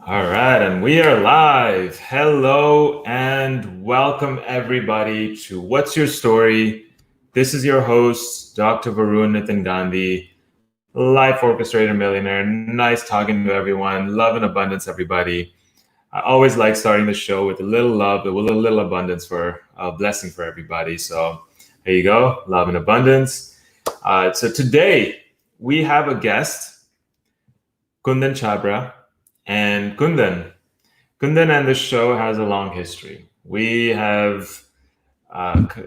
All right, and we are live. Hello and welcome everybody to What's Your Story? This is your host, Dr. Varun Gandhi, life orchestrator millionaire. Nice talking to everyone. Love and abundance, everybody. I always like starting the show with a little love, with a little abundance for a blessing for everybody. So there you go, love and abundance. So today we have a guest, Kundan Chhabra, and Kundan and the show has a long history. We have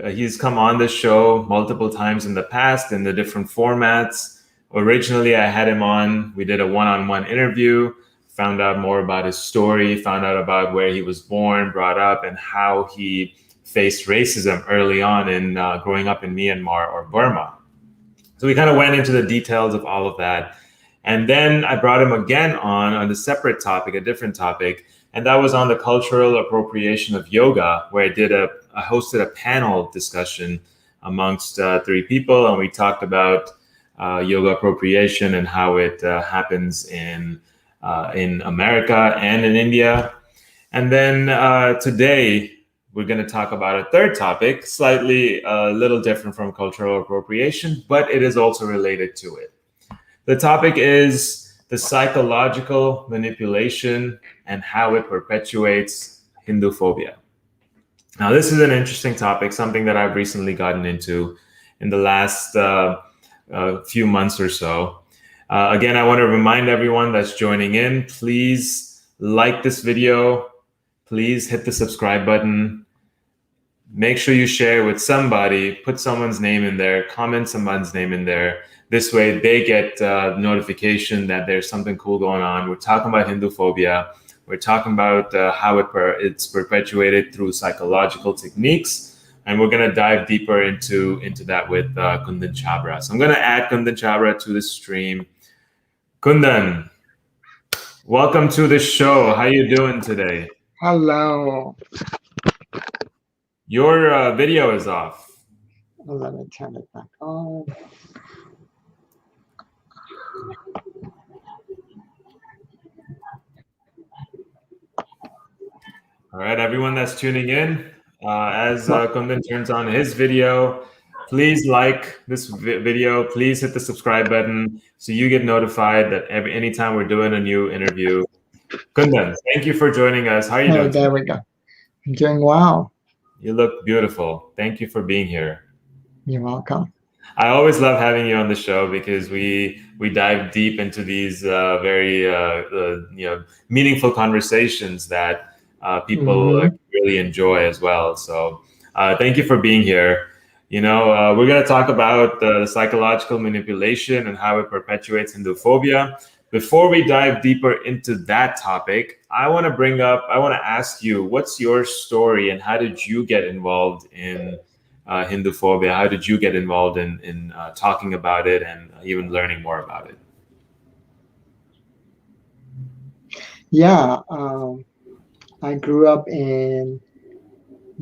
he's come on the show multiple times in the past in the different formats. Originally, I had him on. We did a one-on-one interview, found out more about his story, found out about where he was born, brought up, and how he faced racism early on in growing up in Myanmar or Burma. So we kind of went into the details of all of that. And then I brought him again on a separate topic, a different topic, and that was on the cultural appropriation of yoga, where I hosted a panel discussion amongst three people, and we talked about yoga appropriation and how it happens in America and in India. And then today we're going to talk about a third topic, slightly a little different from cultural appropriation, but it is also related to it. The topic is the psychological manipulation and how it perpetuates Hinduphobia. Now, this is an interesting topic, something that I've recently gotten into in the last few months or so. Again, I want to remind everyone that's joining in, please like this video, please hit the subscribe button. Make sure you share with somebody, put someone's name in there, comment someone's name in there. This way they get notification that there's something cool going on. We're talking about Hinduphobia. We're talking about how it's perpetuated through psychological techniques. And we're going to dive deeper into that with Kundan Chhabra. So I'm going to add Kundan Chhabra to the stream. Kundan, welcome to the show. How you doing today? Hello. Your video is off. Let me turn it back on. All right, everyone that's tuning in, as Kundan turns on his video, please like this video. Please hit the subscribe button so you get notified that anytime we're doing a new interview. Kundan, thank you for joining us. How are you Oh, doing today? there we go. I'm doing well. You look beautiful. Thank you for being here. You're welcome. I always love having you on the show because we dive deep into these very meaningful conversations that people hmm really enjoy as well. So thank you for being here. We're going to talk about the psychological manipulation and how it perpetuates Hinduphobia. Before we dive deeper into that topic, I want to ask you, what's your story and how did you get involved in Hinduphobia? How did you get involved in talking about it and even learning more about it? Yeah, I grew up in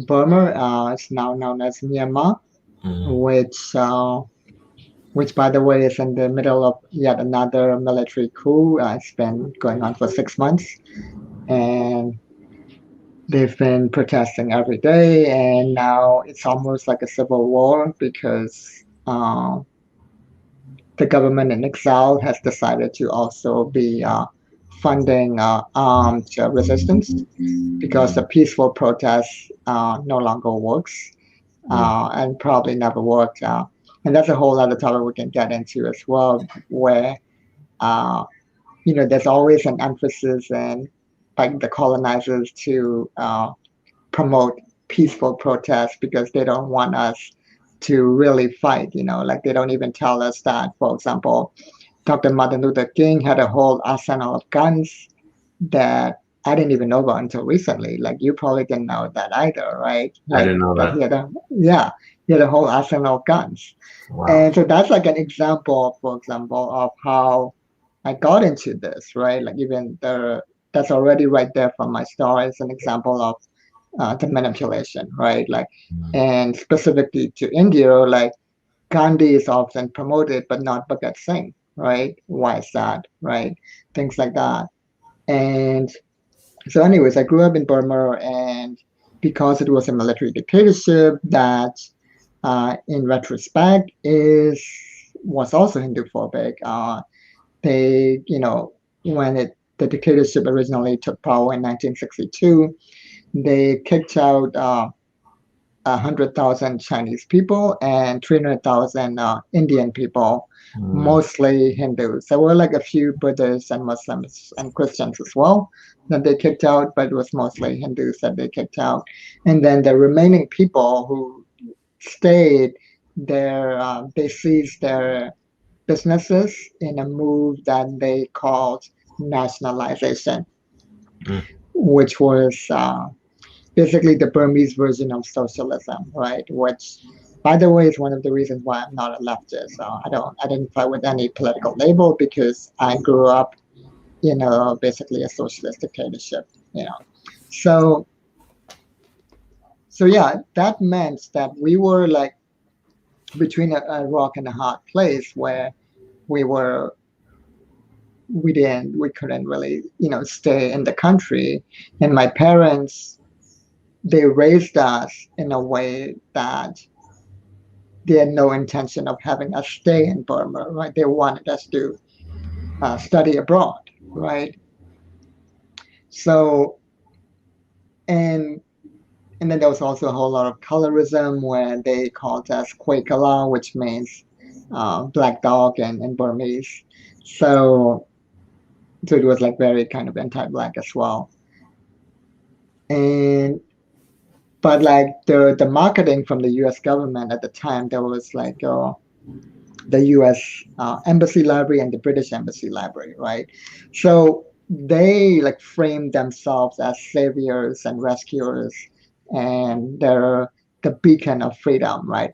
Burma. It's now known as Myanmar, Mhm. which, uh, which, by the way, is in the middle of yet another military coup. It's been going on for 6 months, and they've been protesting every day. And now it's almost like a civil war because the government in exile has decided to also be funding armed resistance because the Mm, peaceful protest no longer works mm, and probably never worked. And that's a whole other topic we can get into as well, where uh, there's always an emphasis in like the colonizers to promote peaceful protests because they don't want us to really fight. Like they don't even tell us that, for example, Dr. Martin Luther King had a whole arsenal of guns that I didn't even know about until recently. Like you probably didn't know that either, right? I Like didn't know that that. he had a whole arsenal of guns. Wow. And so that's like an example, for example, of how I got into this, right? Like even that's already right there from my story. It's an example of the manipulation, right? Like, Mm. and specifically to India, like Gandhi is often promoted, but not Bhagat Singh, right? Why is that, right? Things like that. And so, anyways, I grew up in Burma, and because it was a military dictatorship, that in retrospect is was also Hinduphobic. They, when the dictatorship originally took power in 1962, they kicked out 100,000 Chinese people and 300,000 Indian people, Mm. mostly Hindus. There were like a few Buddhists and Muslims and Christians as well that they kicked out, but it was mostly Hindus that they kicked out. And then the remaining people who stayed there, they seized their businesses in a move that they called nationalization, Mm. which was basically the Burmese version of socialism, right? Which, by the way, is one of the reasons why I'm not a leftist. So I don't identify with any political label because I grew up in basically a socialist dictatorship, you know. So so yeah, that meant that we were like between a rock and a hard place where we were we couldn't really stay in the country, and my parents, they raised us in a way that they had no intention of having us stay in Burma, right? They wanted us to study abroad, right? So, and and then there was also a whole lot of colorism where they called us Quakala, which means black dog in Burmese. So, so it was like very kind of anti-black as well. And but like the marketing from the U.S. government at the time, there was like the U.S. Embassy Library and the British Embassy Library, right? So they like framed themselves as saviors and rescuers, and they're the beacon of freedom, right?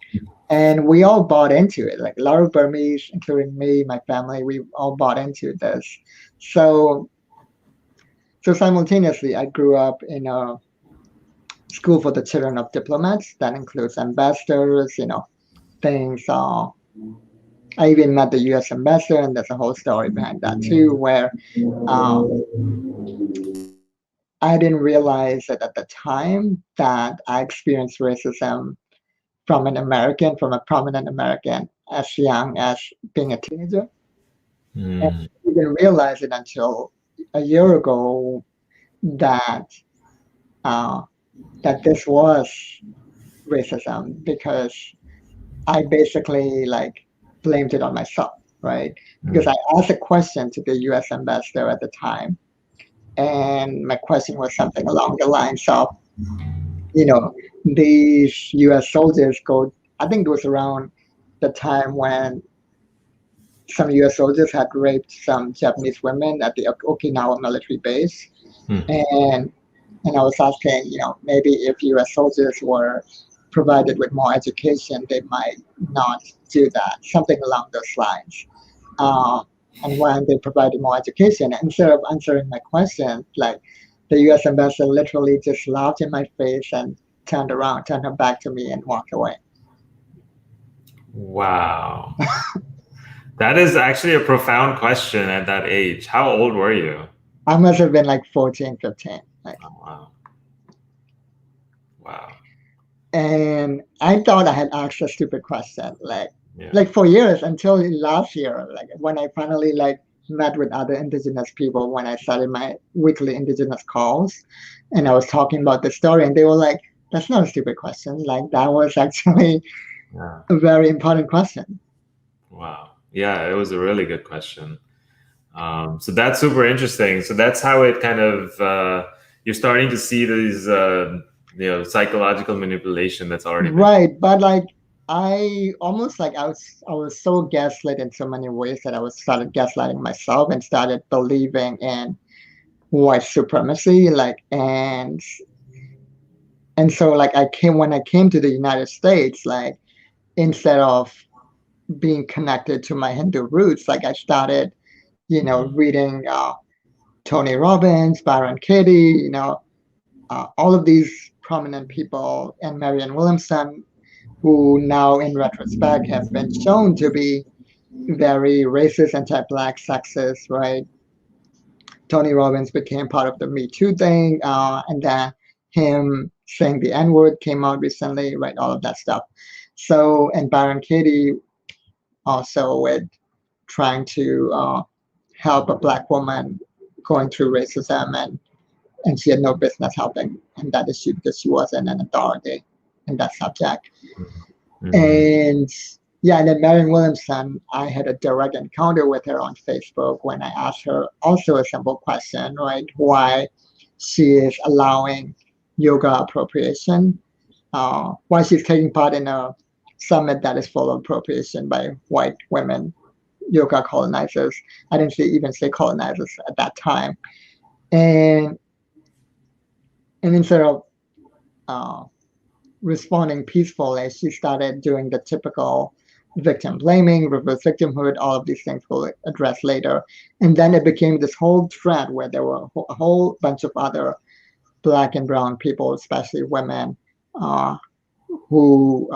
And we all bought into it. Like a lot of Burmese, including me, my family, we all bought into this. So so simultaneously, I grew up in a school for the children of diplomats that includes ambassadors, things. I even met the U.S. ambassador, and there's a whole story behind that too, where uh, I didn't realize that at the time that I experienced racism from an American, from a prominent American, as young as being a teenager. And Mm. I didn't realize it until a year ago that uh, that this was racism because I basically like blamed it on myself, right? Because Mm. I asked a question to the U.S. ambassador at the time, and my question was something along the lines of, you know, these U.S. soldiers go. I think it was around the time when some U.S. soldiers had raped some Japanese women at the Okinawa military base, Mm. and I was asking, maybe if U.S. soldiers were provided with more education, they might not do that, something along those lines. Uh, and when they provided more education, instead of answering my question, like the U.S. ambassador literally just laughed in my face and turned around, turned her back to me, and walked away. Wow. That is actually a profound question at that age. How old were you? I must have been like 14, 15. Like, Oh, wow. Wow. and I thought I had asked a stupid question, Yeah. like for years until last year, like when I finally like met with other indigenous people when I started my weekly indigenous calls, and I was talking about the story, and they were like, "That's not a stupid question. Like that was actually Yeah. a very important question." Wow. Yeah, it was a really good question. So that's super interesting. So that's how it kind of you're starting to see these psychological manipulation that's already been. Right, but like I almost like I was so gaslit in so many ways that I was started gaslighting myself and started believing in white supremacy, like and so like when I came to the United States, like instead of being connected to my Hindu roots, like I started, reading Tony Robbins, Byron Katie, all of these prominent people, and Marianne Williamson, who now in retrospect have been shown to be very racist, anti-black, sexist, right? Tony Robbins became part of the Me Too thing, and then him saying the N word came out recently, right? All of that stuff. So, and Byron Katie also with trying to help a black woman going through racism, and she had no business helping in that issue because she wasn't an authority in that subject. And yeah, and then Marion Williamson, I had a direct encounter with her on Facebook when I asked her also a simple question, right? Why she is allowing yoga appropriation, why she's taking part in a summit that is full of appropriation by white women, yoga colonizers. I didn't even say colonizers at that time. And instead of uh, responding peacefully, she started doing the typical victim blaming, reverse victimhood, all of these things we'll address later. And then it became this whole thread where there were a whole bunch of other black and brown people, especially women, uh, who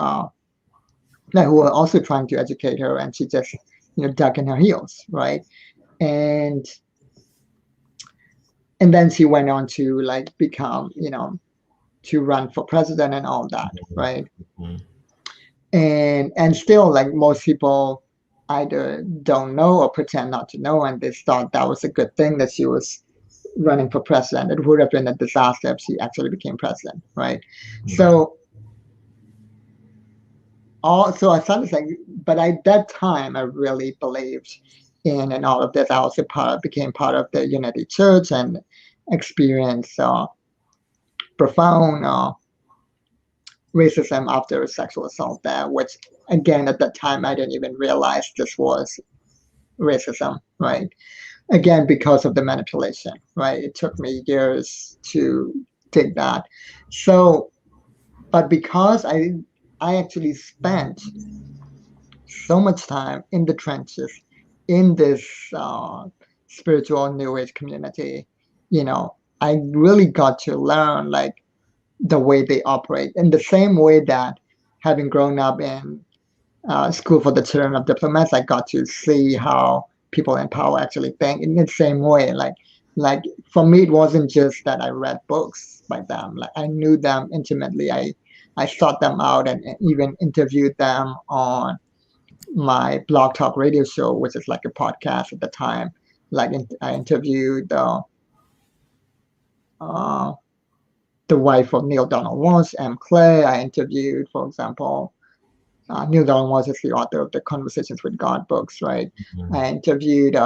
who were also trying to educate her, and she just dug in her heels, right? And then she went on to like become to run for president and all that, right? And still, like, most people either don't know or pretend not to know, and they thought that was a good thing that she was running for president. It would have been a disaster if she actually became president, right? So I started saying, but at that time I really believed in all of this. I also became part of the Unity Church and experienced profound racism after sexual assault there, which again at that time I didn't even realize this was racism, right? Again, because of the manipulation, right? It took me years to dig that. So, but because I actually spent so much time in the trenches in this spiritual new age community, I really got to learn like the way they operate in the same way that having grown up in school for the children of diplomats, I got to see how people in power actually think in the same way. Like for me, it wasn't just that I read books by them. Like I knew them intimately. I sought them out and even interviewed them on my blog talk radio show, which is like a podcast at the time. Like I interviewed uh, the wife of Neil Donald Walsh, M. Clay. I interviewed, for example, Neil Donald Walsh is the author of the Conversations with God books, right? I interviewed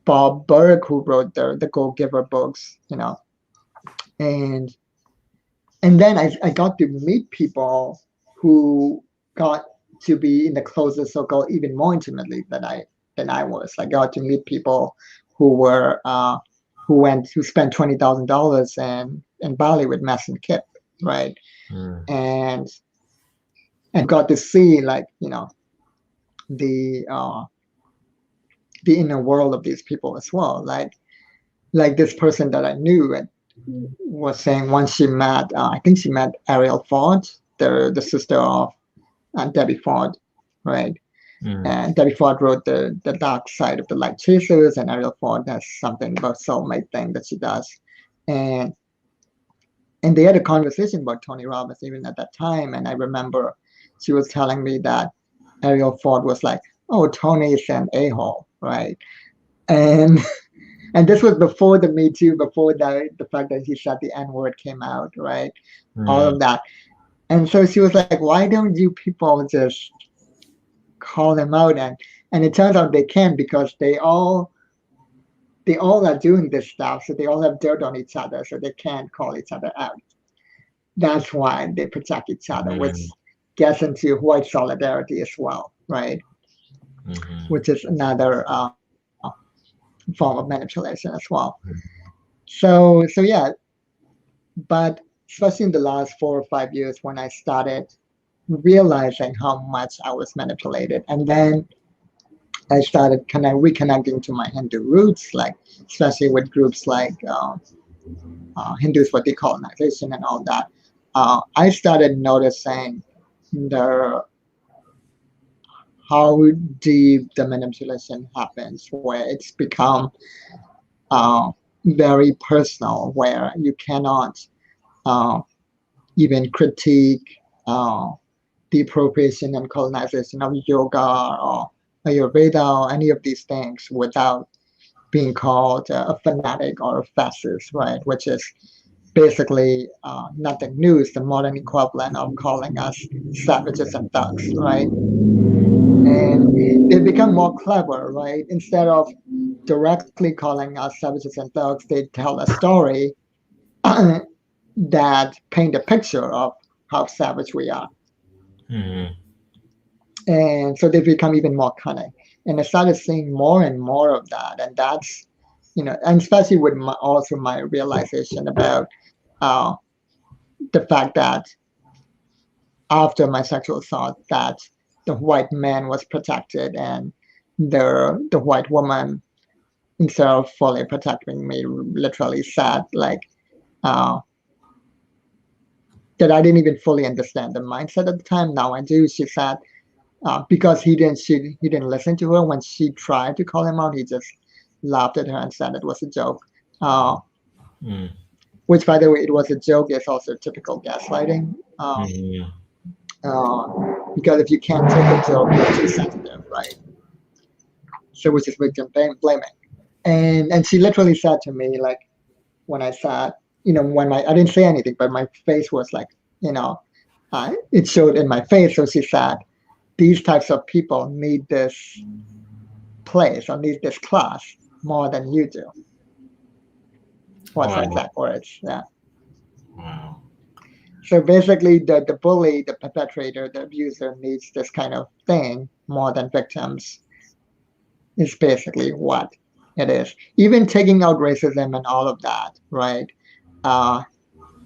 Bob Burke, who wrote the Go Giver books, and then I got to meet people who got to be in the closest circle even more intimately than I was. I got to meet people who were who spent $20,000 in Bali with Mass and Kip, right? And got to see like the the inner world of these people as well. Like this person that I knew was saying once she met, I think she met Ariel Ford, the sister of Debbie Ford, right? And Debbie Ford wrote the Dark Side of the Light Chasers, and Ariel Ford has something about soulmate thing that she does, and they had a conversation about Tony Robbins even at that time, and I remember she was telling me that Ariel Ford was like, "Oh, Tony's an a-hole," right? And this was before the Me Too, before the fact that he said the N-word came out, right? All of that. And so she was like, why don't you people just call him out? And it turns out they can, because they all are doing this stuff, so they all have dirt on each other, so they can't call each other out. That's why they protect each other, which gets into white solidarity as well, right? Which is another form of manipulation as well. So yeah, but especially in the last 4 or 5 years when I started realizing how much I was manipulated, and then I started kind of reconnecting to my Hindu roots, like especially with groups like Hindus for Decolonization and all that. I started noticing the how deep the manipulation happens, where it's become uh, very personal, where you cannot uh, even critique the appropriation and colonization of yoga or Ayurveda or any of these things without being called a fanatic or a fascist, right? Which is basically nothing new. It's the modern equivalent of calling us savages and thugs, right? And they become more clever, right? Instead of directly calling us savages and thugs, they tell a story that paint a picture of how savage we are. Mm-hmm. And so they become even more cunning. And I started seeing more and more of that. And that's, and especially with also my realization about uh, the fact that after my sexual assault, that the white man was protected and the white woman, instead of fully protecting me, literally said like, uh, that I didn't even fully understand the mindset at the time. Now I do. She said, because he didn't listen to her when she tried to call him out. He just laughed at her and said it was a joke. Uh, Mm-hmm. which, by the way, it was a joke. Is also typical gaslighting. Mm-hmm. Uh, because if you can't take a joke, you're too sensitive, right? So, which is victim blaming. And she literally said to me like, when I said, when I didn't say anything, but my face was like, it showed in my face. So she said, these types of people need this place or need this class more than you do. What's her Wow. exact words? Yeah. Wow. So basically, the bully, the perpetrator, the abuser needs this kind of thing more than victims, is basically what it is. Even taking out racism and all of that, right, uh,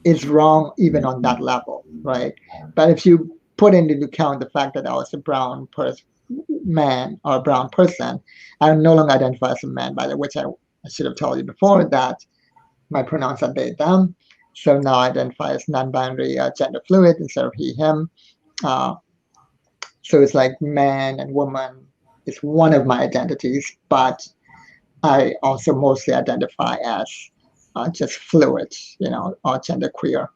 is wrong even on that level, right? But if you put into account the fact that I was a brown man or a brown person, I no longer identify as a man, by the which I should have told you before that my pronouns are they, them. So now I identify as non-binary, gender fluid instead of he, him. Uh, so it's like man and woman is one of my identities, but I also mostly identify as just fluid, or genderqueer.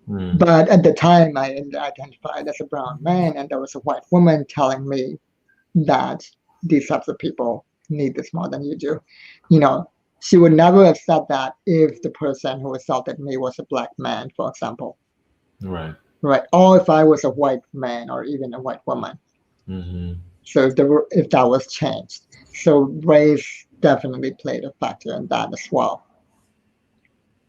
Mm. But at the time, I identified as a brown man, and there was a white woman telling me that these types of people need this more than you do. You know, she would never have said that if the person who assaulted me was a black man, for example, Right. right? Or if I was a white man or even a white woman. Mm-hmm. So if that was changed, so race definitely played a factor in that as well.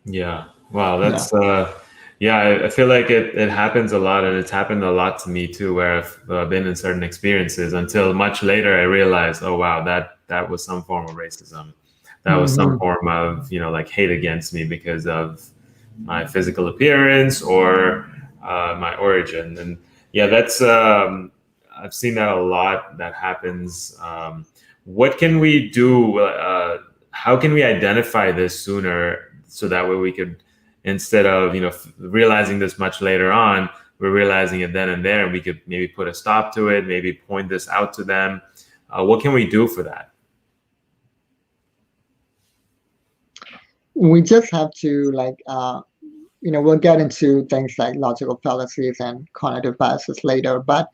Yeah. Wow. Yeah. Yeah, I feel like it happens a lot, and it's happened a lot to me too, where I've been in certain experiences until much later I realized, oh, wow, that was some form of racism. That was some Hmm. form of, like hate against me because of my physical appearance or my origin. And yeah, I've seen that a lot. That happens. What can we do? How can we identify this sooner so that way we could, instead of realizing this much later on, we're realizing it then and there, and we could maybe put a stop to it, maybe point this out to them. What can we do for that? We just have to like we'll get into things like logical fallacies and cognitive biases later, but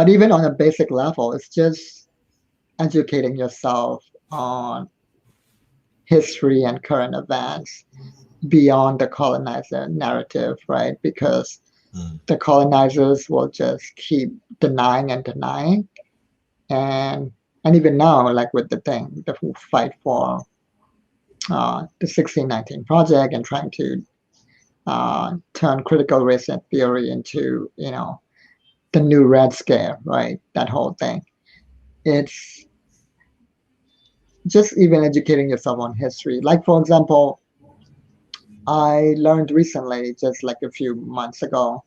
even on a basic level, it's just educating yourself on history and current events beyond the colonizer narrative, right? Because Mm. the colonizers will just keep denying and denying, and even now, like with the thing, the whole fight for the 1619 project and trying to turn critical race theory into the new red scare, right? That whole thing. It's just even educating yourself on history. Like for example, I learned recently, just like a few months ago,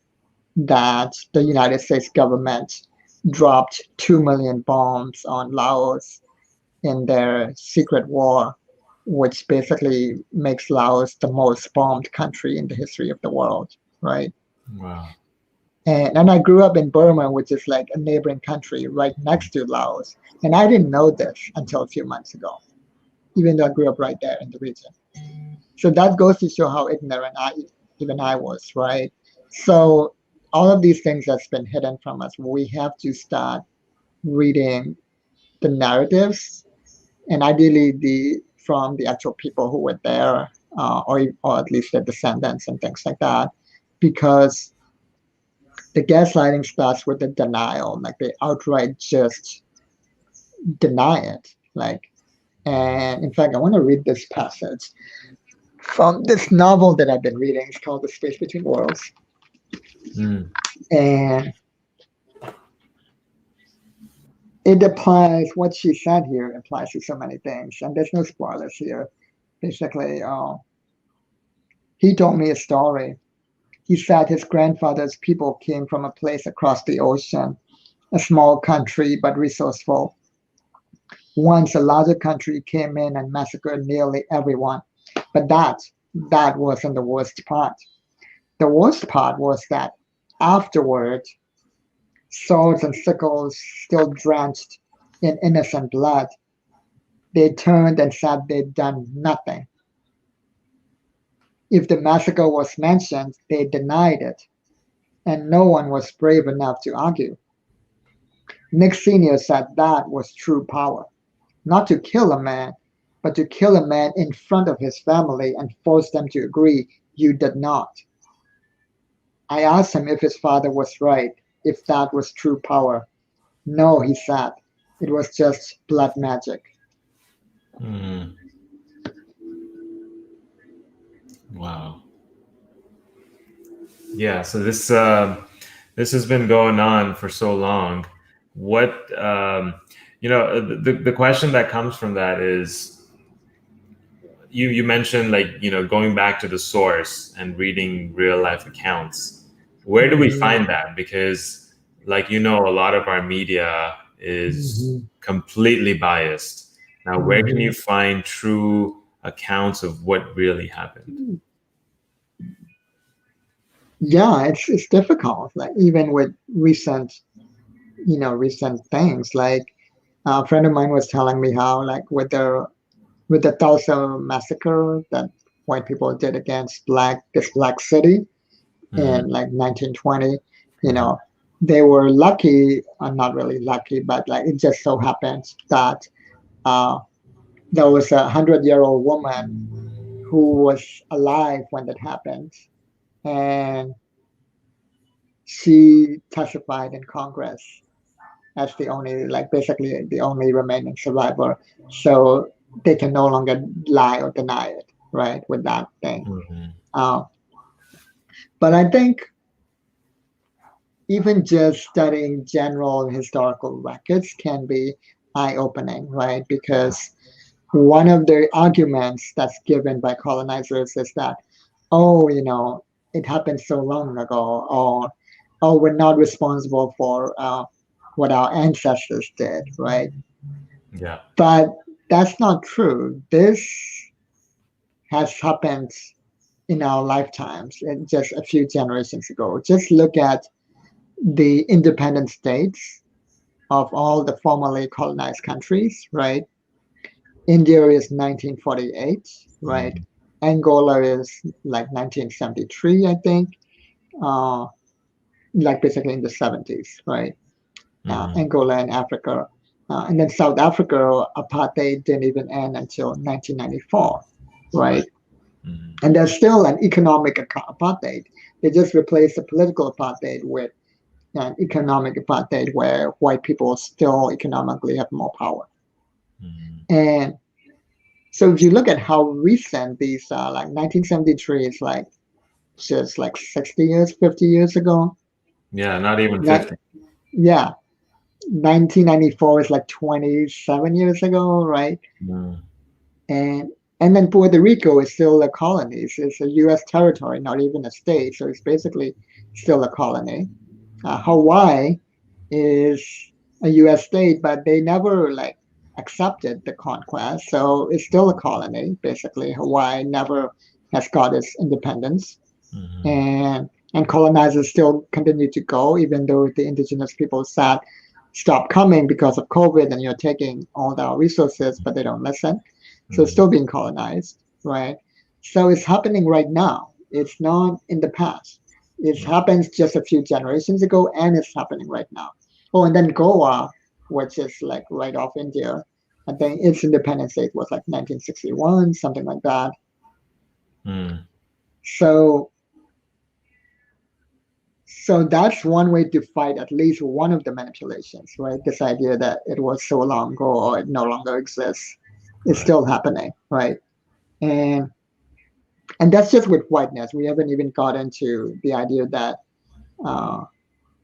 that the United States government dropped 2 million bombs on Laos in their secret war, which basically makes Laos the most bombed country in the history of the world, right? Wow. And I grew up in Burma, which is like a neighboring country right next to Laos. And I didn't know this until a few months ago. even though I grew up right there in the region. So that goes to show how ignorant even I was, right? So all of these things that's been hidden from us, we have to start reading the narratives, and ideally from the actual people who were there, or at least their descendants and things like that, because the gaslighting starts with the denial, like they outright just deny it, like. And in fact, I want to read this passage from this novel that I've been reading. It's called The Space Between Worlds. Mm. And it applies, what she said here applies to so many things. And there's no spoilers here. Basically, he told me a story. He said his grandfather's people came from a place across the ocean, a small country but resourceful. Once a larger country came in and massacred nearly everyone. But that wasn't the worst part. The worst part was that afterward, swords and sickles still drenched in innocent blood, they turned and said they'd done nothing. If the massacre was mentioned, they denied it, and no one was brave enough to argue. Nick Sr. said that was true power. Not to kill a man, but to kill a man in front of his family and force them to agree you did not. I asked him if his father was right, if that was true power. No, he said. It was just blood magic. Mm. Wow. Yeah. So this has been going on for so long. What the question that comes from that is, you mentioned, like, going back to the source and reading real life accounts. Where do we Mhm. find that? Because, like, a lot of our media is Mhm. completely biased. Now, where can you Mhm. find true accounts of what really happened? Yeah, it's difficult. Like even with recent things. Like a friend of mine was telling me how, like with the Tulsa massacre that white people did against this black city Hmm. in like 1920, you Hmm. know, they were lucky, not really lucky, but like it just so happens that uh, there was 100-year-old woman who was alive when that happened, and she testified in Congress as the only, like basically the only remaining survivor. So they can no longer lie or deny it, right? With that thing. Hmm. Uh, but I think even just studying general historical records can be eye-opening, right? Because one of the arguments that's given by colonizers is that, oh, it happened so long ago, or oh, we're not responsible for what our ancestors did, right? Yeah. But that's not true. This has happened in our lifetimes, and just a few generations ago. Just look at the independent states of all the formerly colonized countries, right? India is 1948, right? Hmm. Angola is like 1973, I think, uh, like basically in the 70s, right? Hmm. Angola and Africa. And then South Africa, apartheid didn't even end until 1994, right? Right. Hmm. And there's still an economic apartheid. They just replaced the political apartheid with an economic apartheid where white people still economically have more power. Hmm. And so if you look at how recent these are, like 1973 is like just like 60 years, 50 years ago. Yeah, not even That, 50. yeah, 1994 is like 27 years ago, right? Hmm. And and then Puerto Rico is still a colony. It's a U.S. territory, not even a state. So it's basically still a colony. Hawaii is a U.S. state, but they never like accepted the conquest, so it's still a colony. Basically, Hawaii never has got its independence, Hmm. and colonizers still continue to go, even though the indigenous people said stop coming because of COVID, and you're taking all our resources, but they don't listen. So it's still being colonized, right? So it's happening right now. It's not in the past. It happens just a few generations ago, and it's happening right now. Oh, and then Goa, which is like right off India, I think its independence date was like 1961, something like that. Mm. So, so that's one way to fight at least one of the manipulations, right? This idea that it was so long ago or it no longer exists is Right. still happening, right? And and that's just with whiteness. We haven't even got into the idea that uh,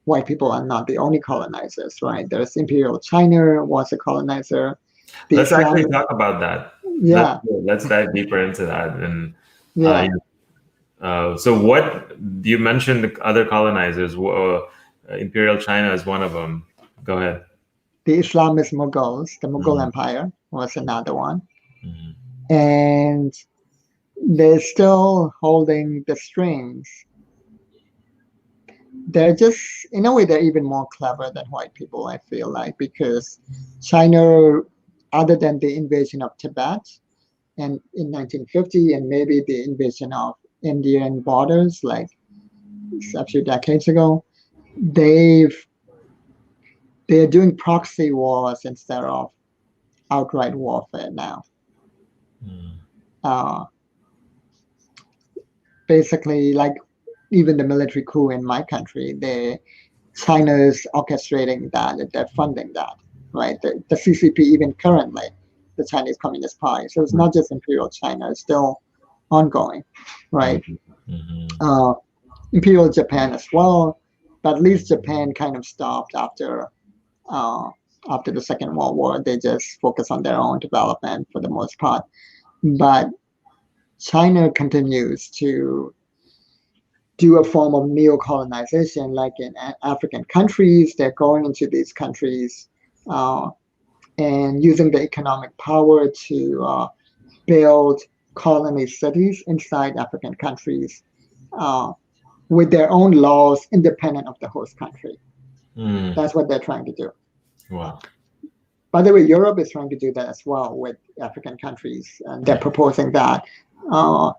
white people are not the only colonizers, right? There's Imperial China was a colonizer. The Let's actually Islamic, talk about that. Let's yeah, let's dive deeper into that. And yeah. so, what you mentioned the other colonizers? Imperial China is one of them. Go ahead. The Islamist Mughals, the Mughal Mhm. Empire was another one, Mhm. and they're still holding the strings. They're just, in a way, they're even more clever than white people, I feel like, because China, other than the invasion of Tibet and in 1950, and maybe the invasion of Indian borders, like a few decades ago, they've they're doing proxy wars instead of outright warfare now. Mm. Uh, Basically, like even the military coup in my country, China's orchestrating that, they're funding that, right? The CCP, even currently, the Chinese Communist Party. So it's not just Imperial China, it's still ongoing, right? Mhm. Mhm. Uh, Imperial Japan as well, but at least Japan kind of stopped uh, after the Second World War. They just focus on their own development for the most part. But China continues to do a form of neo-colonization, like in African countries. They're going into these countries uh, and using the economic power to build colony cities inside African countries uh, with their own laws independent of the host country. Mm. That's what they're trying to do. Wow. By the way, Europe is trying to do that as well with African countries. And they're proposing that. Uh,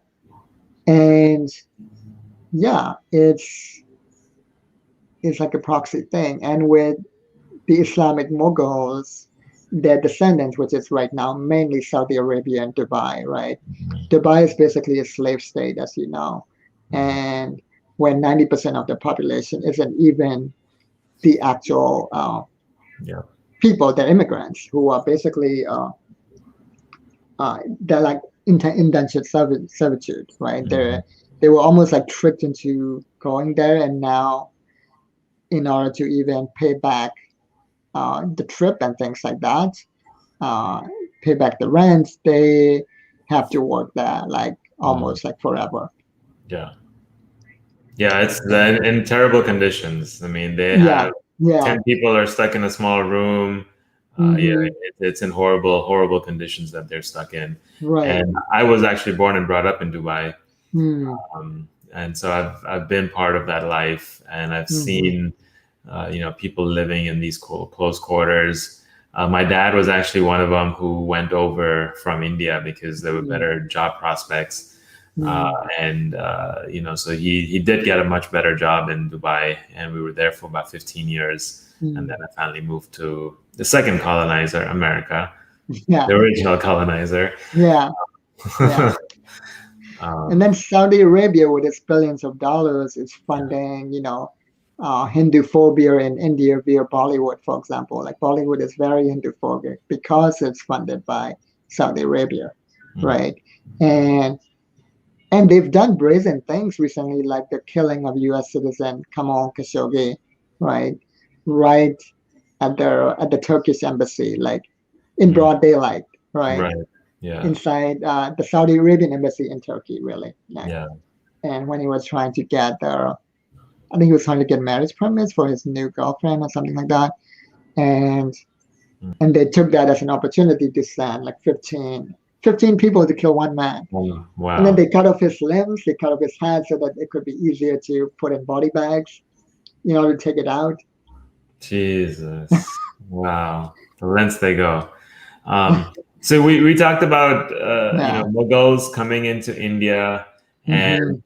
and yeah, it's like a proxy thing. And with the Islamic Mughals, their descendants, which is right now mainly Saudi Arabia and Dubai, right? Mhm. Dubai is basically a slave state, as you know. Mhm. And when 90% of the population isn't even the actual Yeah. people, they're immigrants who are basically, they're like indentured servitude, right? Mhm. They were almost like tricked into going there, and now in order to even pay back the trip and things like that, uh, pay back the rent, they have to work there like Mhm. almost like forever. Yeah. Yeah, it's in terrible conditions. I mean, they Yeah, have yeah, 10 people are stuck in a small room. Yeah, hmm, it's in horrible, horrible conditions that they're stuck in. right. And I was actually born and brought up in Dubai. Hmm, And so I've been part of that life, and I've hmm, seen, people living in these close quarters. My dad was actually one of them who went over from India because there were hmm, better job prospects. Uh, hmm, and so he did get a much better job in Dubai, and we were there for about 15 years, and hmm. then I finally moved to the second colonizer, America, Yeah, the original colonizer. yeah, yeah. And um, then Saudi Arabia, with its billions of dollars, is yeah. funding, Hinduphobia in India via Bollywood, for example. Like Bollywood is very Hinduphobic because it's funded by Saudi Arabia, Mm. right? And and they've done brazen things recently, like the killing of U.S. citizen Kamal Khashoggi, right? Right at the Turkish embassy, like in Mm. broad daylight, right? Right. Yeah. Inside the Saudi Arabian embassy in Turkey, really. Like, Yeah. and when he was trying to get I think he was trying to get marriage permits for his new girlfriend or something like that, and Mm. and they took that as an opportunity to send like 15 people to kill one man. And then Wow. they cut off his limbs, they cut off his head so that it could be easier to put in body bags, to take it out. Jesus. Wow. The lengths they go. Um, So we talked about Yeah. Mughals coming into India, and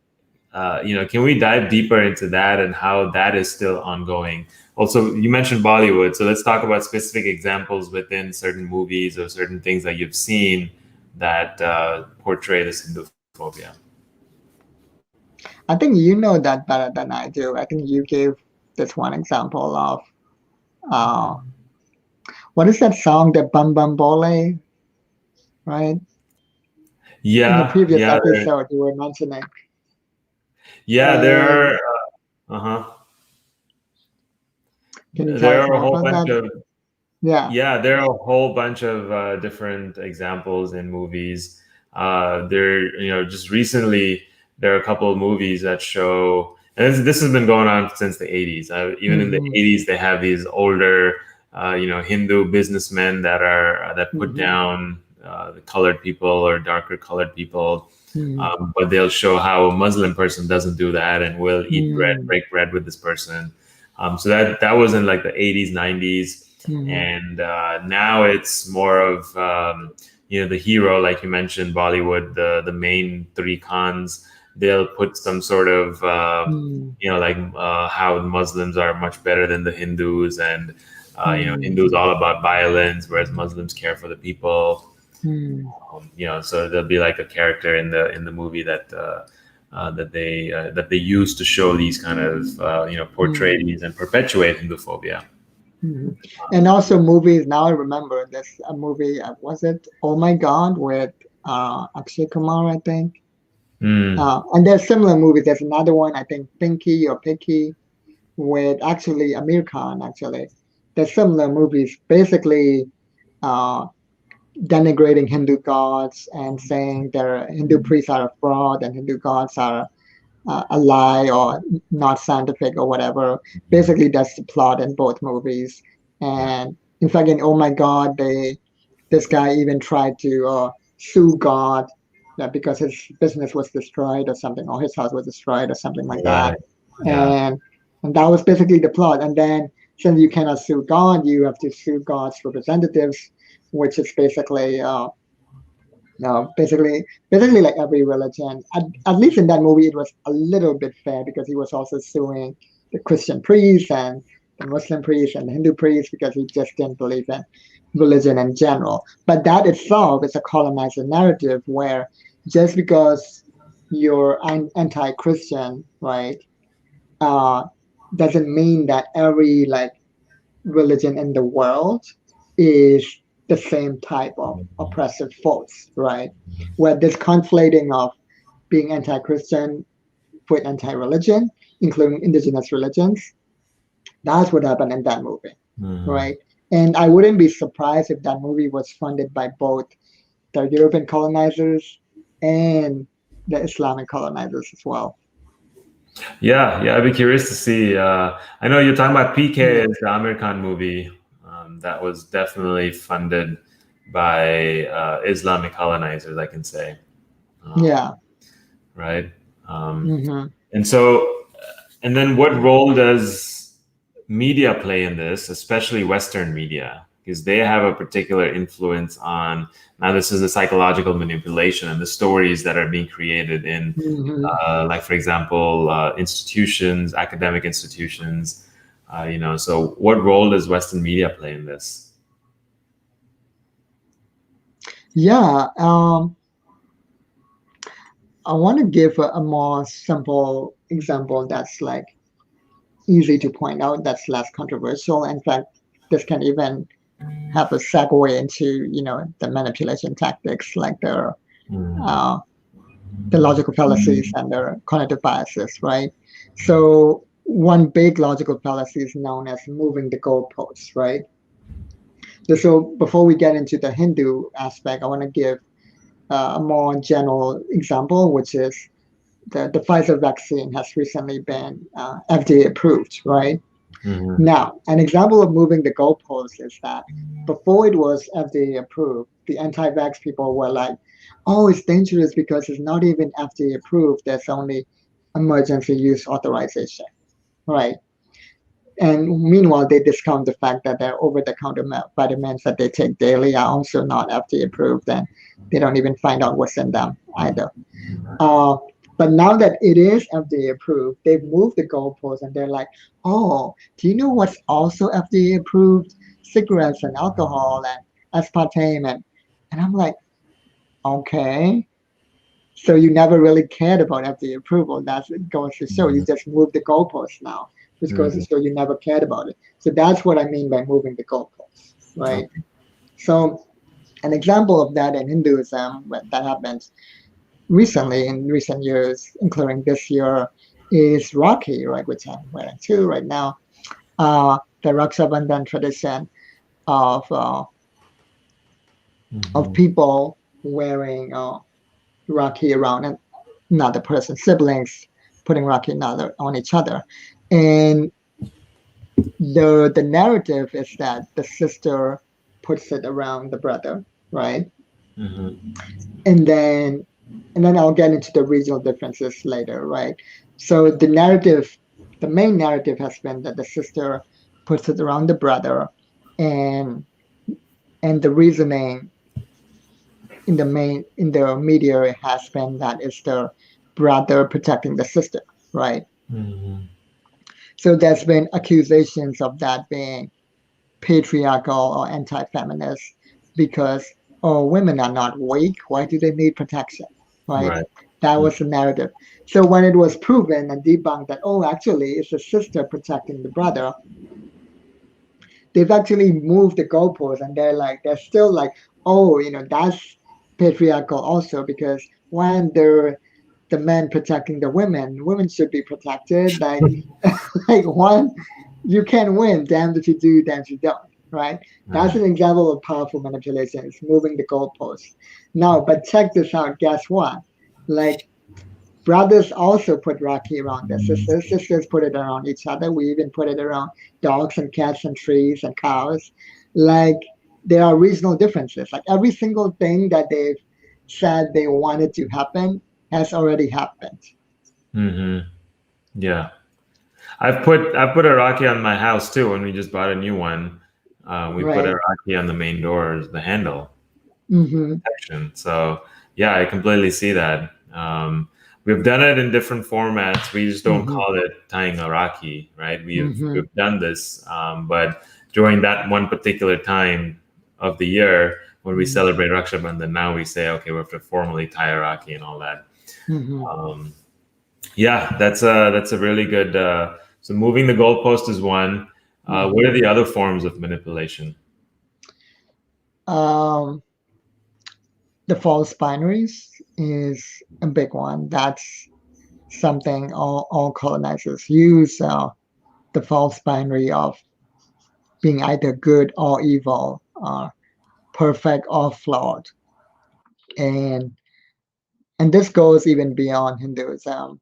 Hmm. can we dive deeper into that and how that is still ongoing? Also, you mentioned Bollywood, so let's talk about specific examples within certain movies or certain things that you've seen that portray this Hinduphobia. I think you know that better than I do. I think you gave this one example of uh, what is that song, the Bum Bum Bole, right? In the Yeah, previous yeah, episode, you were mentioning. yeah. And Uh-huh. can you tell There us are a more whole about bunch that? of Yeah. Yeah, there are a whole bunch of different examples in movies. Just recently, there are a couple of movies that show, and this has been going on since the 80s. Even in the Hmm. 80s, they have these older, Hindu businessmen that put Hmm. down the colored people or darker colored people. Hmm. But they'll show how a Muslim person doesn't do that and will eat bread, Hmm. break bread with this person. So that was in like the 80s, 90s, Hmm. and now it's more of the hero, like you mentioned, Bollywood, the main three Khans. They'll put some sort of Hmm. like how Muslims are much better than the Hindus, and Hmm. Hindus all about violence, whereas Muslims care for the people. Hmm. So there'll be like a character in the movie that they use to show these kind of Hmm. portray these and perpetuate Hinduphobia. Hmm. And also movies. Now I remember there's a movie. Was it Oh My God with Akshay Kumar, I think. Mm. And there's similar movies. There's another one, I think, Pinky or Picky, with actually Amir Khan. Actually, there's similar movies. Basically, uh, denigrating Hindu gods and saying their Hindu priests are a fraud and Hindu gods are a lie or not scientific or whatever. Basically, that's the plot in both movies. Yeah. And in fact, in Oh My God, this guy even tried to sue God because his business was destroyed or something, or his house was destroyed or something like that. Right. Yeah. And and that was basically the plot. And then since you cannot sue God, you have to sue God's representatives, which is basically no, basically like every religion. At least in that movie, it was a little bit fair because he was also suing the Christian priests and the Muslim priests and the Hindu priests because he just didn't believe in religion in general. But that itself is a colonizer narrative where just because you're anti-Christian, right, uh, doesn't mean that every like religion in the world is the same type of oppressive force, right? Where this conflating of being anti-Christian with anti-religion, including indigenous religions, that's what happened in that movie, Mhm. right? And I wouldn't be surprised if that movie was funded by both the European colonizers and the Islamic colonizers as well. Yeah, yeah, I'd be curious to see. I know you're talking about PK Yeah, is the Amir Khan movie that was definitely funded by Islamic colonizers, I can say, um, yeah. right? Um, Hmm. and so, and then what role does media play in this, especially Western media? Because they have a particular influence on, now this is the psychological manipulation and the stories that are being created in Hmm. like for example, institutions, academic institutions. So what role does Western media play in this? Yeah. I want to give a more simple example that's like easy to point out, that's less controversial. In fact, this can even have a segue into, the manipulation tactics like Mm. uh, the logical fallacies and their cognitive biases, right? So one big logical fallacy is known as moving the goalposts, right? So before we get into the Hindu aspect, I want to give a more general example, which is the Pfizer vaccine has recently been FDA approved, right? Mhm. Now, an example of moving the goalposts is that before it was FDA approved, the anti-vax people were like, "Oh, it's dangerous because it's not even FDA approved. There's only emergency use authorization." Right? And meanwhile, they discount the fact that their over-the-counter vitamins that they take daily are also not FDA approved, and they don't even find out what's in them either. Uh, but now that it is FDA approved, they've moved the goalposts and they're like, oh, do you know what's also FDA approved? Cigarettes and alcohol and aspartame. And I'm like, okay. So you never really cared about FDA approval. That's it goes to show you just moved the goalposts now, which goes to Mhm. show you never cared about it. So that's what I mean by moving the goalposts, right? Okay. So an example of that in Hinduism that happens recently in recent years, including this year, is Rakhi, right, which I'm wearing too right now. The Raksha Bandhan tradition of uh, of Mhm. people wearing Rakhi around another person, siblings putting Rakhi another on each other, and the narrative is that the sister puts it around the brother, right, Mhm. and then and then I'll get into the regional differences later, right? So the main narrative has been that the sister puts it around the brother, and the reasoning in the media has been that it's the brother protecting the sister, right? Mhm. So there's been accusations of that being patriarchal or anti-feminist because women are not weak. Why do they need protection? Right? Right. That Mm. was the narrative. So when it was proven and debunked that actually it's the sister protecting the brother, they've actually moved the goalposts and they're still like, that's patriarchal also because when the men protecting the women should be protected. Like one, you can win. Damned if you do, damned if you don't. Right? That's Right. an example of powerful manipulation. It's moving the goalposts. Now, but check this out. Guess what? Like brothers also put Rakhi around their sisters. Sisters put it around each other. We even put it around dogs and cats and trees and cows. Like there are regional differences. Like every single thing that they've said they wanted to happen has already happened. Mhm. Yeah. I've put a Rocky on my house too when we just bought a new one. We put a Right. Rocky on the main doors, the handle Mm-hmm. section. So yeah, I completely see that. We've done it in different formats. We just don't Mm-hmm. call it tying a Rocky, right? We've Mm-hmm. we've done this, but during that one particular time of the year when we celebrate Raksha Bandhan, now we say, okay, we have to formally tie a Rocky and all that. Mm-hmm. Um, Yeah, that's a really good. So moving the goalpost is one. What Mm-hmm. are the other forms of manipulation? Um, the false binaries is a big one. That's something all colonizers use. The false binary of being either good or evil, perfect or flawed, and this goes even beyond Hinduism,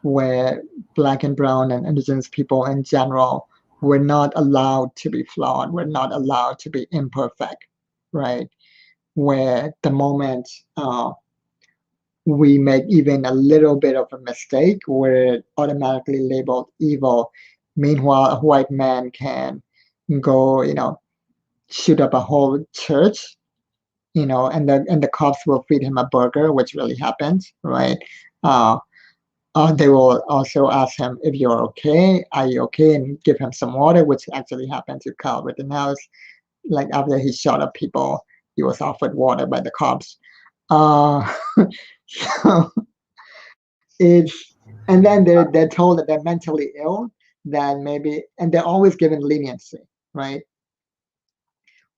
where Black and Brown and Indigenous people in general were not allowed to be flawed, were not allowed to be imperfect, right? Where the moment we make even a little bit of a mistake, we're automatically labeled evil. Meanwhile, a white man can go, shoot up a whole church, and the cops will feed him a burger, which really happens, right? Uh, they will also ask him if you're okay, are you okay, and give him some water, which actually happened to Carl Rittenhouse. Like after he shot up people, he was offered water by the cops. Uh, so it's and then they're told that they're mentally ill, that maybe, and they're always given leniency, right?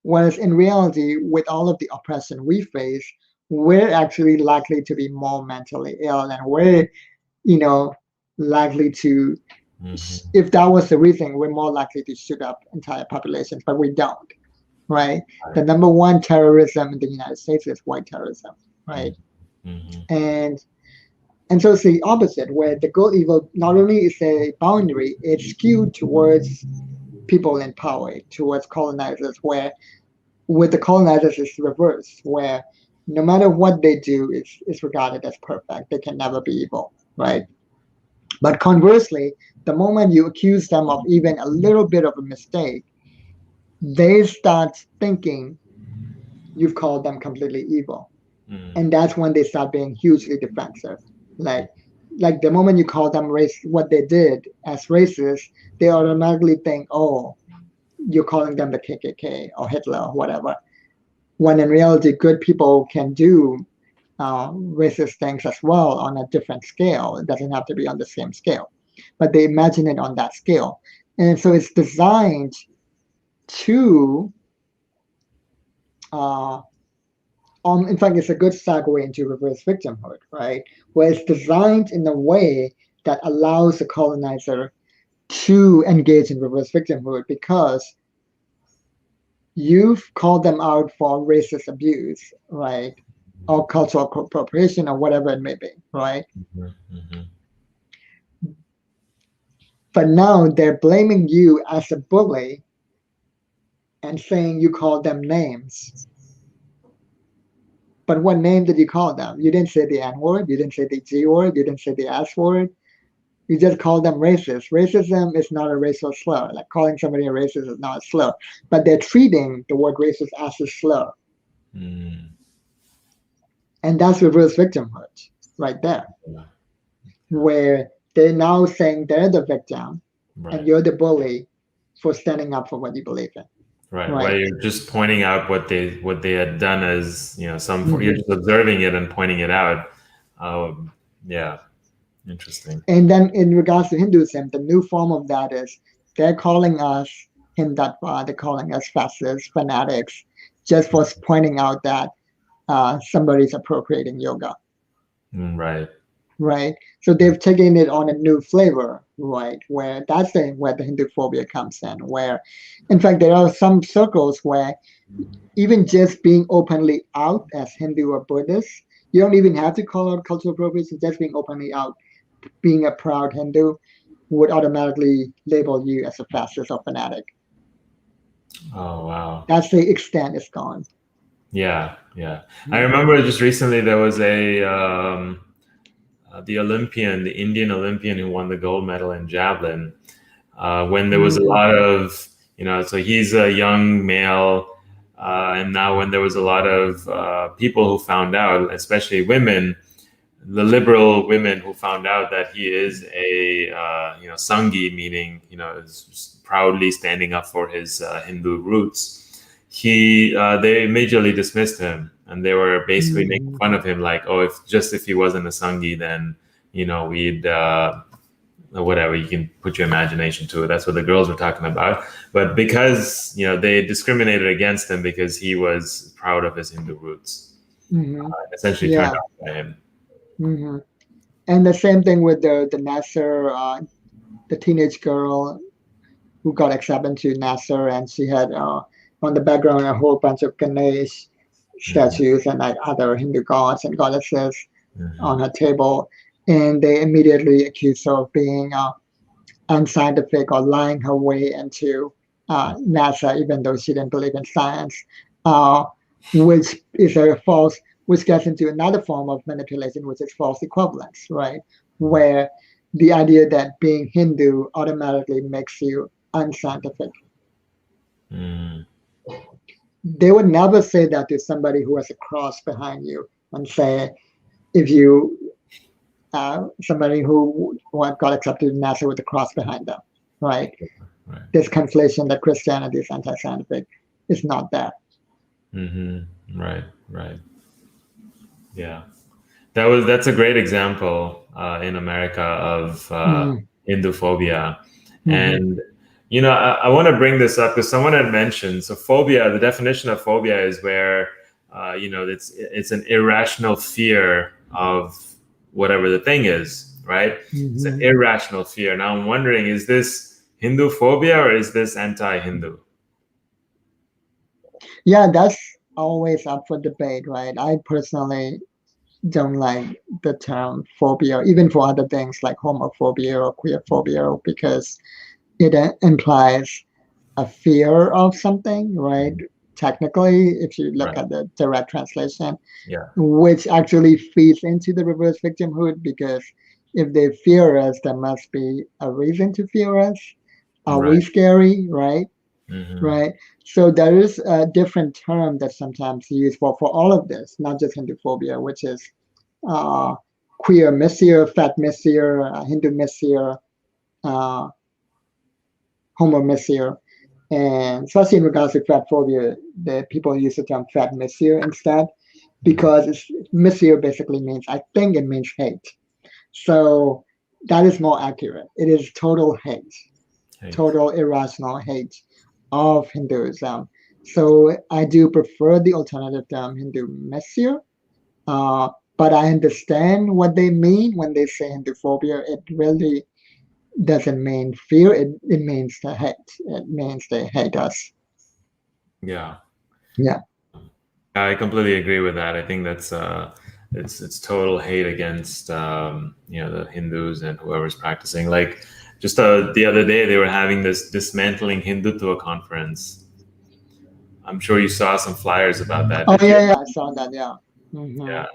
Whereas in reality, with all of the oppression we face, we're actually likely to be more mentally ill, and we're, you know, likely to, Hmm. if that was the reason, we're more likely to shoot up entire populations, but we don't, right? The Right. number one terrorism in the United States is white terrorism, right? Hmm. And so it's the opposite, where the good evil not only is a boundary, it's skewed towards people in power, towards colonizers, where with the colonizers it's reversed, where no matter what they do, it's regarded as perfect. They can never be evil, right? But conversely, the moment you accuse them of even a little bit of a mistake, they start thinking you've called them completely evil. And that's when they start being hugely defensive. Like like the moment you call them race what they did as racist, they automatically think, oh, you're calling them the KKK or Hitler or whatever. When in reality, good people can do racist things as well on a different scale. It doesn't have to be on the same scale, but they imagine it on that scale. And so it's designed to, uh, in fact, it's a good segue into reverse victimhood, right? Where it's designed in a way that allows the colonizer to engage in reverse victimhood because you've called them out for racist abuse, right? Or cultural appropriation or whatever it may be, right? Mm-hmm. But now they're blaming you as a bully and saying you called them names. But what name did you call them? You didn't say the N word, you didn't say the G word, you didn't say the S word. You just called them racist. Racism is not a racial slur. Like calling somebody a racist is not a slur. But they're treating the word racist as a slur. Mm. And that's reverse victimhood right there, where they're now saying they're the victim and Right. you're the bully for standing up for what you believe in. Right. While Right. you're just pointing out what they had done as, you're Mm-hmm. just observing it and pointing it out. Yeah. Interesting. And then in regards to Hinduism, the new form of that is they're calling us Hindatva, they're calling us fascists, fanatics, just for pointing out that somebody's appropriating yoga. Right. Right. So they've taken it on a new flavor, right? Where that's where the Hinduphobia comes in. Where, in fact, there are some circles where even just being openly out as Hindu or Buddhist, you don't even have to call out cultural appropriation. Just being openly out, being a proud Hindu, would automatically label you as a fascist or fanatic. Oh, wow. That's the extent it's gone. Yeah. Yeah. I remember just recently there was the Indian Olympian who won the gold medal in javelin. When there was a Mm, lot of, so he's a young male, and now when there was a lot of people who found out, especially women, the liberal women who found out that he is a Sanghi, meaning is proudly standing up for his Hindu roots. They majorly dismissed him, and they were basically making mm, fun of him, like, oh, if he wasn't a Sanghi, then we'd whatever, you can put your imagination to it. That's what the girls were talking about. But because they discriminated against him because he was proud of his Hindu roots, mm-hmm. essentially turned Yeah. out by him. Mm-hmm. And the same thing with the Nasser, the teenage girl who got accepted to Nasser, and she had on the background a whole bunch of Ganesh Mhm. statues and like other Hindu gods and goddesses Mhm. on her table, and they immediately accused her of being unscientific or lying her way into NASA, even though she didn't believe in science, uh, which is a false, which gets into another form of manipulation, which is false equivalence, right? Where the idea that being Hindu automatically makes you unscientific. Mm. They would never say that to somebody who has a cross behind you and say, if you somebody who got accepted in NASA with a cross behind them, right? Right. This conflation that Christianity is anti-scientific is not there. Right. Right. Yeah. That's a great example in America of Mm-hmm. Hinduphobia. Mm-hmm. And I want to bring this up because someone had mentioned, so phobia, the definition of phobia is where it's an irrational fear of whatever the thing is, right? It's an Mm-hmm. irrational fear. Now I'm wondering, is this Hindu phobia or is this anti-Hindu? Yeah, that's always up for debate, right? I personally don't like the term phobia, even for other things like homophobia or queerphobia, because it implies a fear of something, right? Technically, if you look Right. at the direct translation, Yeah. which actually feeds into the reverse victimhood because If they fear us, there must be a reason to fear us. Are we Right. scary? Right? Hmm. Right. So there is a different term that's sometimes used for all of this, not just Hinduphobia, which is uh, queer messier, fat messier, Hindu messier, uh, homo messier. And especially in regards to fat phobia, the people use the term fat messier instead because messier basically means, I think it means hate. So that is more accurate. It is total hate, Hate. total irrational hate of Hinduism. So I do prefer the alternative term Hindu messier, uh, but I understand what they mean when they say Hinduphobia. It really doesn't mean fear. It means the hate. It means they hate us. Yeah. Yeah. I completely agree with that. I think that's it's total hate against the Hindus and whoever's practicing. Like just the other day, they were having this dismantling Hindutva conference. I'm sure you saw some flyers about that. Oh Did you? yeah, yeah. I saw that. Yeah. Hmm. Yeah.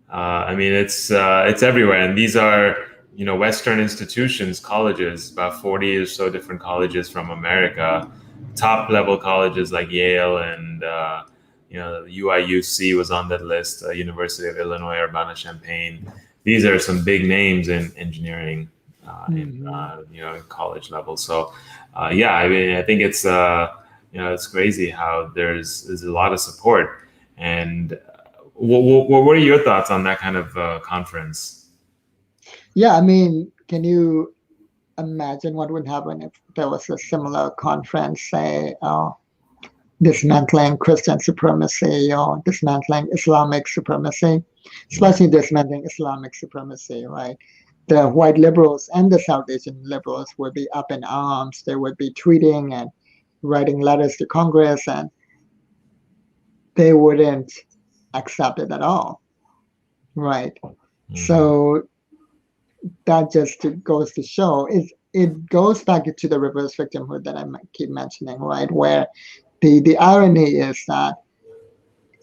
I mean, it's everywhere, and these are Western institutions, colleges, about 40 or so different colleges from America, top level colleges like Yale and UIUC was on that list, University of Illinois Urbana-Champaign. These are some big names in engineering, Hmm. in college level. So, yeah, I mean, I think it's crazy how there's a lot of support and what are your thoughts on that kind of conference? Yeah. I mean, can you imagine what would happen if there was a similar conference, say, dismantling Christian supremacy or dismantling Islamic supremacy, Right. especially dismantling Islamic supremacy, right? The white liberals and the South Asian liberals would be up in arms. They would be tweeting and writing letters to Congress, and they wouldn't accept it at all, right? Hmm. So that just goes to show it goes back to the reverse victimhood that I keep mentioning, right? Where the irony is that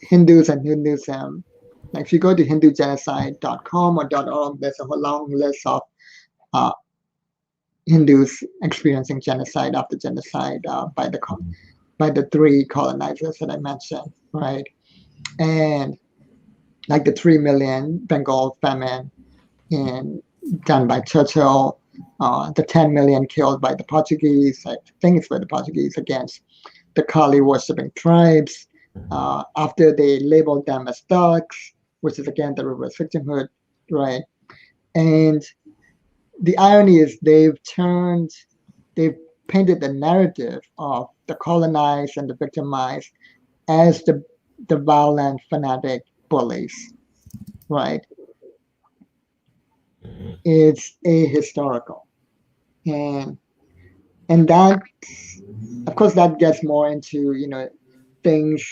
Hindus and Hinduism, like if you go to hindugenocide.com or .org, there's a whole long list of uh, Hindus experiencing genocide after genocide by the three colonizers that I mentioned, right? And like the 3 million Bengal famine in done by Churchill, the 10 million killed by the Portuguese, I think it's by the Portuguese against the Kali worshipping tribes after they labeled them as thugs, which is again the reverse victimhood, right? And the irony is they've painted the narrative of the colonized and the victimized as the violent fanatic bullies, right? It's ahistorical. And and that of course that gets more into, things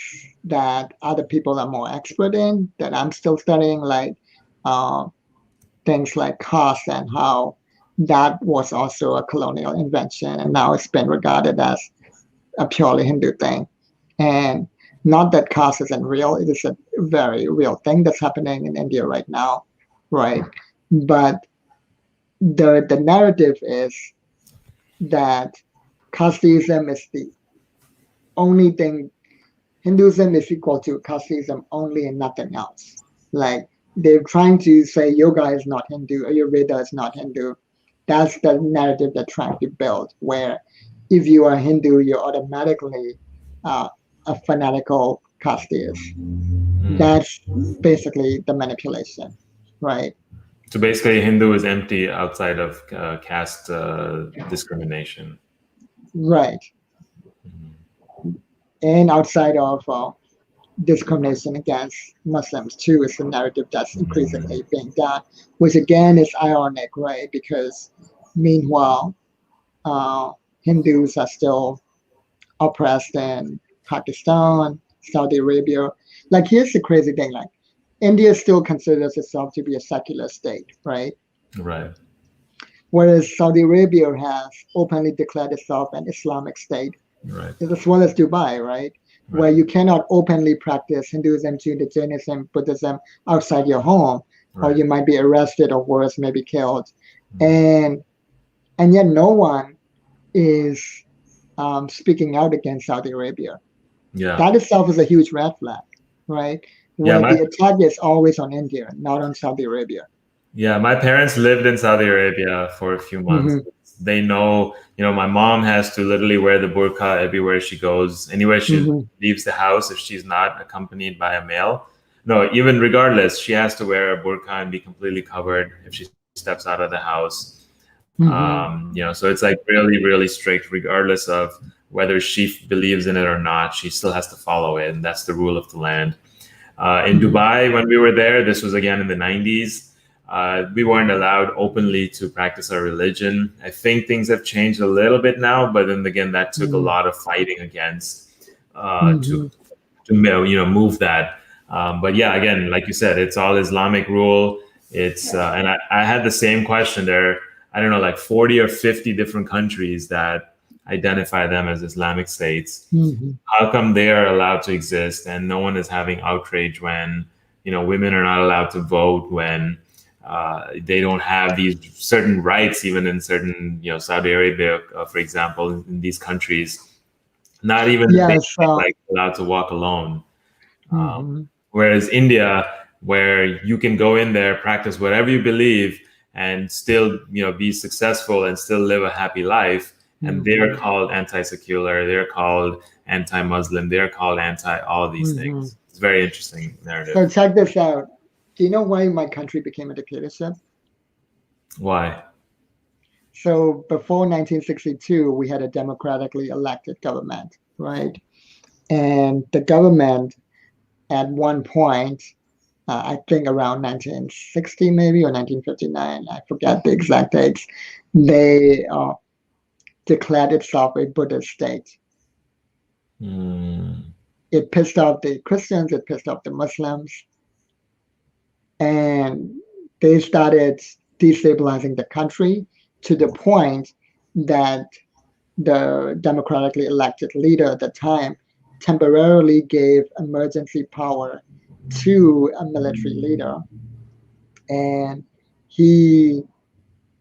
that other people are more expert in that I'm still studying, like uh, things like caste and how that was also a colonial invention and now it's been regarded as a purely Hindu thing. And not that caste isn't real, it is a very real thing that's happening in India right now, right? But the narrative is that casteism is the only thing. Hinduism is equal to casteism only and nothing else. Like they're trying to say yoga is not Hindu, Ayurveda is not Hindu. That's the narrative they're trying to build, where if you are Hindu, you're automatically uh, a fanatical casteist. Mm. That's basically the manipulation, right? So basically, Hindu is empty outside of caste discrimination. Right. Mhm. And outside of discrimination against Muslims too is the narrative that's increasingly being done, which again is ironic, right? Because meanwhile, uh, Hindus are still oppressed in Pakistan, Saudi Arabia. Like here's the crazy thing: like India still considers itself to be a secular state, right? Right. Whereas Saudi Arabia has openly declared itself an Islamic state, Right. as well as Dubai, right? Where Right. you cannot openly practice Hinduism, Judaism, Buddhism outside your home, or Right. you might be arrested, or worse, maybe killed. Mm. And yet no one is speaking out against Saudi Arabia. Yeah. That itself is a huge red flag, right? Yeah. Where the attack is always on India, not on Saudi Arabia. My parents lived in Saudi Arabia for a few months. Hmm. They know, my mom has to literally wear the burqa everywhere she goes, anywhere she Hmm. leaves the house if she's not accompanied by a male. No, even regardless, she has to wear a burqa and be completely covered if she steps out of the house. Hmm. So it's like really, really strict, regardless of whether she believes in it or not. She still has to follow it, and that's the rule of the land. In Hmm. Dubai, when we were there, this was again in the 90s. We weren't allowed openly to practice our religion. I think things have changed a little bit now, but then again, that took a lot of fighting against Hmm. to move that. But yeah, again, like you said, it's all Islamic rule. It's and I had the same question there. I don't know, like 40 or 50 different countries that identify them as Islamic states. Hmm. How come they are allowed to exist and no one is having outrage when women are not allowed to vote, when they don't have these certain rights, even in certain Saudi Arabia, for example, in these countries, not even the Yes. basic like allowed to walk alone. um, Hmm. Whereas India, where you can go in there, practice whatever you believe, and still, be successful and still live a happy life. And they're Hmm. called anti-secular, they're called anti-Muslim, they're called anti all these Hmm. things. It's a very interesting narrative. So check this out. Do you know why my country became a dictatorship? Why? So before 1962, we had a democratically elected government, right? And the government at one point, I think around 1960 maybe or 1959, I forget the exact dates, they declared itself a Buddhist state. Mm. It pissed off the Christians, it pissed off the Muslims, and they started destabilizing the country to the point that the democratically elected leader at the time temporarily gave emergency power to a military leader, and he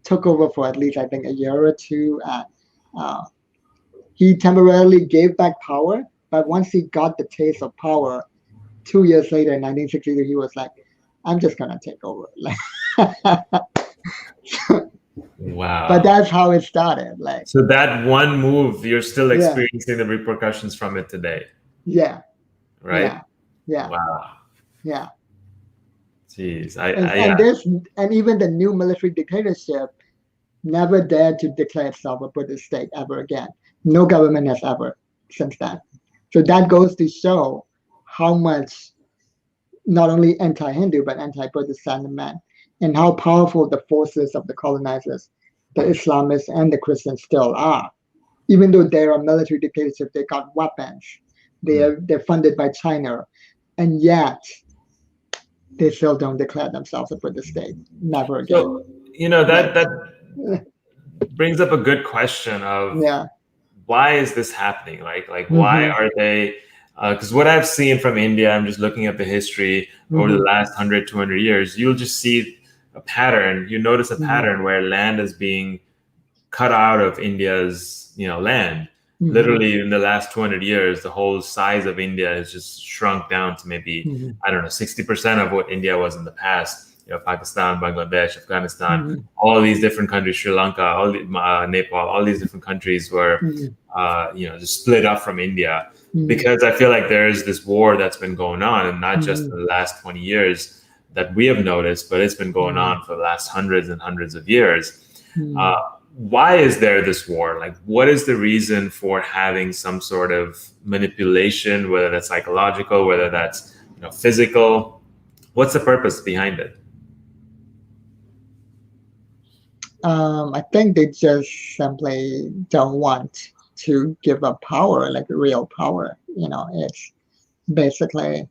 took over for at least I think a year or two. Uh, he temporarily gave back power, but once he got the taste of power, 2 years later in 1962, he was like, "I'm just gonna take over." But Wow. that's how it started. Like, So that one move, you're still yeah, experiencing the repercussions from it today, yeah, right? yeah, yeah, Wow. yeah. Jeez. And Yeah. and even the new military dictatorship never dared to declare itself a Buddhist state ever again. No government has ever since then. So that goes to show how much not only anti-Hindu but anti-Buddhist sentiment, and how powerful the forces of the colonizers, the Islamists and the Christians still are. Even though they are military dictatorship, they got weapons. Mm. They're funded by China, and yet they still don't declare themselves a Buddhist state. Never again. So, Like, that brings up a good question of yeah. why is this happening? Like why Hmm. are they? Because what I've seen from India, I'm just looking at the history over the Hmm. last 100, 200 years. You'll just see a pattern. You notice a Hmm. pattern where land is being cut out of India's, land. Hmm. Literally in the last 200 years, the whole size of India has just shrunk down to maybe, Hmm. I don't know, 60% of what India was in the past. Pakistan, Bangladesh, Afghanistan, Hmm. all these different countries, Sri Lanka, Nepal, all these different countries were, Hmm. just split up from India, Hmm. because I feel like there's this war that's been going on, and not just Hmm. in the last 20 years that we have noticed, but it's been going Hmm. on for the last hundreds and hundreds of years. Hmm. Uh, why is there this war? Like, what is the reason for having some sort of manipulation, whether that's psychological, whether that's physical? What's the purpose behind it? I think they just simply don't want to give up power, like real power. It's basically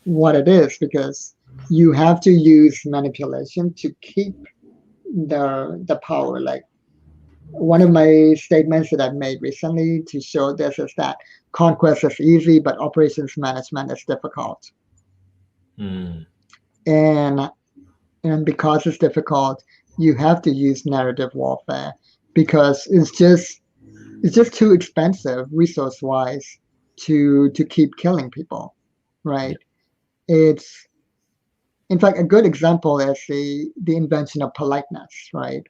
what it is, because you have to use manipulation to keep the power. Like, one of my statements that I've made recently to show this is that conquest is easy, but operations management is difficult. Mm. and and because it's difficult, you have to use narrative warfare because it's just too expensive resource wise to keep killing people, Yeah. right? It's in fact a good example is the invention of politeness, right?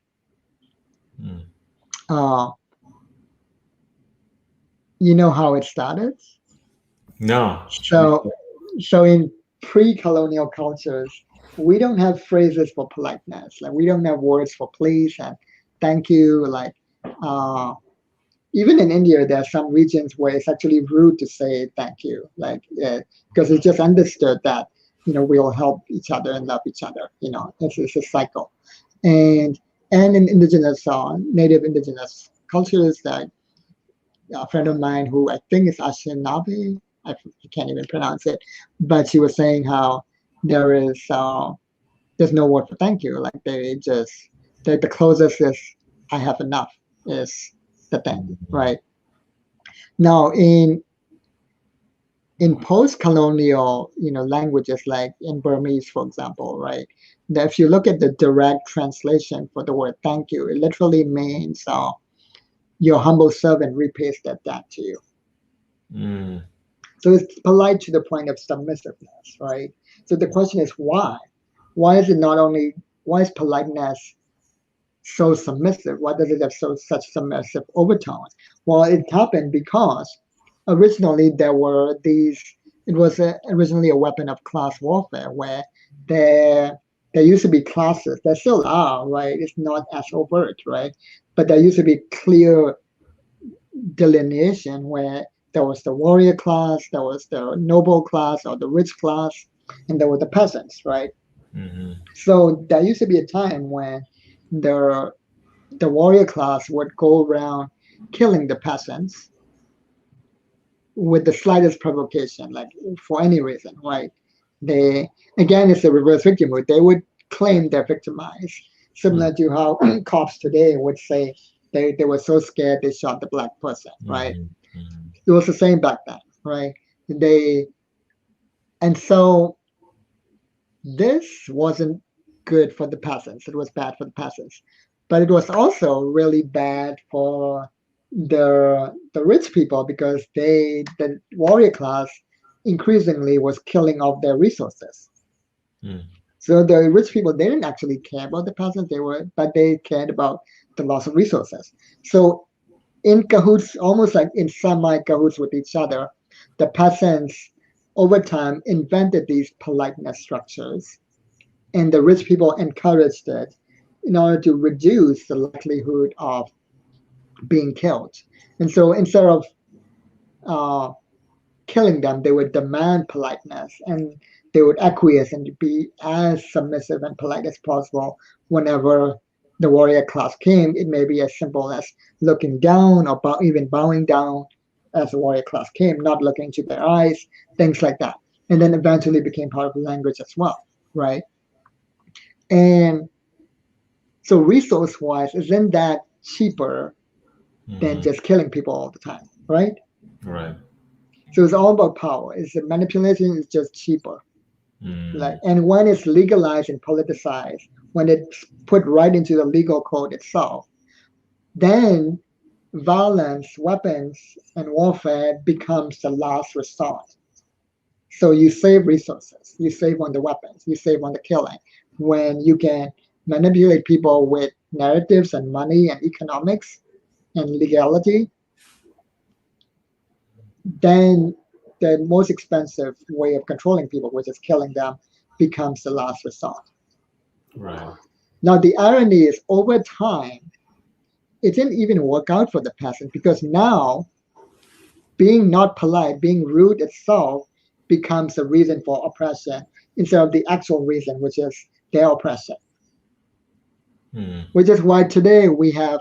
Mm. Uh, you know how it started? No. So so in pre-colonial cultures, we don't have phrases for politeness. Like we don't have words for please and thank you. Like uh, even in India, there are some regions where it's actually rude to say thank you, like because it's just understood that we'll help each other and love each other. It's a cycle, and in indigenous, native indigenous cultures, that a friend of mine who I think is Ashinabi, I can't even pronounce it, but she was saying how there is there's no word for thank you. Like the closest is I have enough is the thing, Mhm. right? Now in post-colonial languages like in Burmese, for example, right? That if you look at the direct translation for the word thank you, it literally means your humble servant repays that debt to you. Mm. So it's polite to the point of submissiveness, right? So the question is why? Why is it not only why is politeness so submissive? Why does it have such submissive overtones? Well, it happened because originally there were these. It was originally a weapon of class warfare, where there there used to be classes. There still are, right? It's not as overt, right? But there used to be clear delineation where there was the warrior class, there was the noble class or the rich class, and there were the peasants, right? Mhm. So there used to be a time when the the warrior class would go around killing the peasants with the slightest provocation, like for any reason, right? They again, it's a reverse victimhood. They would claim they're victimized, Mm. similar to how cops today would say they were so scared they shot the black person, right? Mhm. Mhm. It was the same back then, right? They and so this wasn't good for the peasants. It was bad for the peasants, but it was also really bad for the rich people because the warrior class increasingly was killing off their resources. Mm. So the rich people they didn't actually care about the peasants. But they cared about the loss of resources. So in cahoots, almost like in semi cahoots with each other, the peasants over time invented these politeness structures and the rich people encouraged it in order to reduce the likelihood of being killed. And so instead of uh, killing them, they would demand politeness and they would acquiesce and be as submissive and polite as possible whenever the warrior class came. It may be as simple as looking down or even bowing down as the warrior class came, not looking into their eyes, things like that. And then eventually became part of the language as well, right? And so resource wise, isn't that cheaper than Mhm. just killing people all the time, right? Right. So it's all about power. It's the manipulation is just cheaper. Like, Mm. and when it's legalized and politicized, when it's put right into the legal code itself, then violence, weapons, and warfare becomes the last resort. So you save resources, you save on the weapons, you save on the killing. When you can manipulate people with narratives and money and economics and legality, then the most expensive way of controlling people, which is killing them, becomes the last resort. Right. Now, the irony is over time, it didn't even work out for the peasant because now being not polite, being rude itself becomes a reason for oppression instead of the actual reason, which is their oppression. Mm. Which is why today we have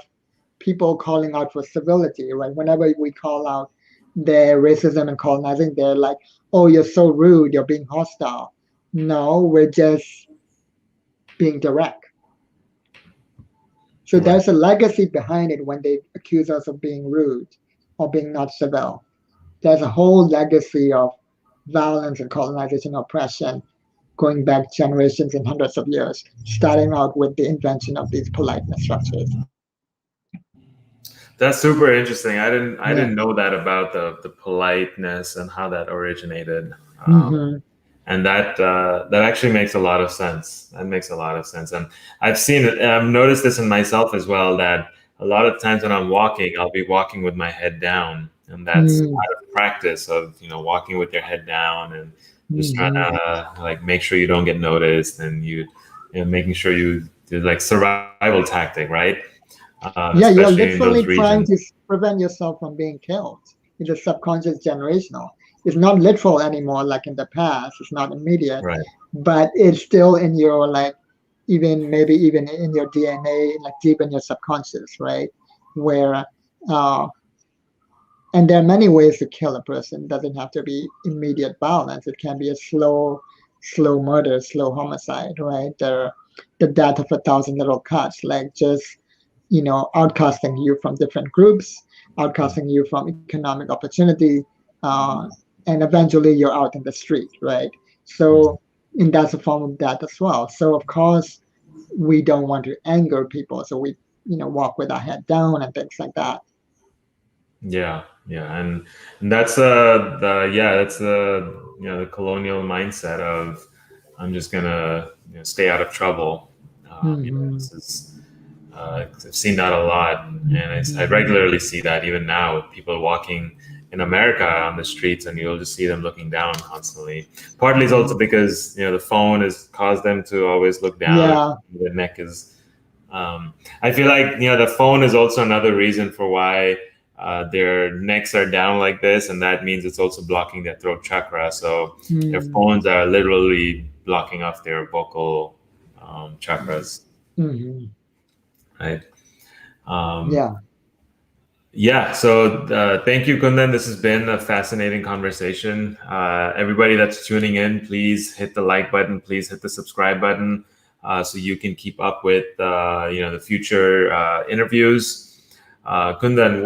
people calling out for civility, right? Whenever we call out their racism and colonizing, they're like, oh, you're so rude, you're being hostile. No, we're just being direct. So Right. there's a legacy behind it when they accuse us of being rude or being not civil. There's a whole legacy of violence and colonization oppression going back generations and hundreds of years, starting out with the invention of these politeness structures. That's super interesting. I Yeah. didn't know that about the politeness and how that originated. Mm-hmm. And that actually makes a lot of sense. That makes a lot of sense, and I've seen it. And I've noticed this in myself as well. That a lot of times when I'm walking, I'll be walking with my head down, and that's out of practice of walking with your head down and just trying Mm-hmm. to like make sure you don't get noticed, and making sure you do like survival tactic, right? Yeah, Especially you're in those literally regions. trying to prevent yourself from being killed. It's a subconscious generational. It's not literal anymore like in the past. It's not immediate, Right. but it's still in your like even maybe even in your DNA, like deep in your subconscious, right? Where uh and there are many ways to kill a person. It doesn't have to be immediate violence. It can be a slow murder, slow homicide, right? The death of a thousand little cuts, like just outcasting you from different groups, outcasting you from economic opportunity, uh, and eventually you're out in the street, right? So, and that's a form of death as well. So, of course, we don't want to anger people, so we, walk with our head down and things like that. Yeah, yeah, and that's that's the the colonial mindset of I'm just gonna stay out of trouble. Hmm. This is I've seen that a lot, and I Hmm. regularly see that even now with people walking in America on the streets, and you'll just see them looking down constantly. Partly it's also because the phone has caused them to always look down, and Yeah, their neck is I feel like the phone is also another reason for why their necks are down like this, and that means it's also blocking their throat chakra. So their mm, phones are literally blocking off their vocal chakras, hmm, right? Um, yeah. yeah. So thank you, Kundan. This has been a fascinating conversation. Everybody that's tuning in, please hit the like button. Please hit the subscribe button. So you can keep up with the future interviews. Kundan,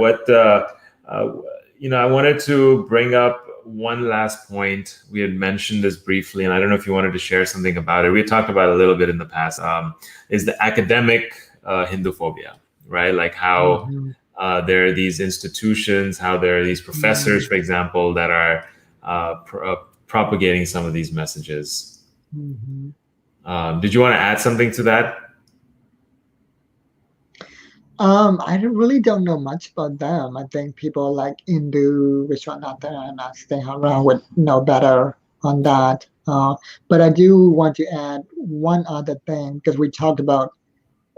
uh, I wanted to bring up one last point. We had mentioned this briefly, and I don't know if you wanted to share something about it. We talked about it a little bit in the past. Is the academic Hinduphobia, right? Like how Hmm. there are these institutions, how there are these professors, for example, that are propagating some of these messages. Hmm. Did you want to add something to that? Really don't know much about them. I think people like Indu, Vishwanathan, and Sneha would know better on that. But I do want to add one other thing because we talked about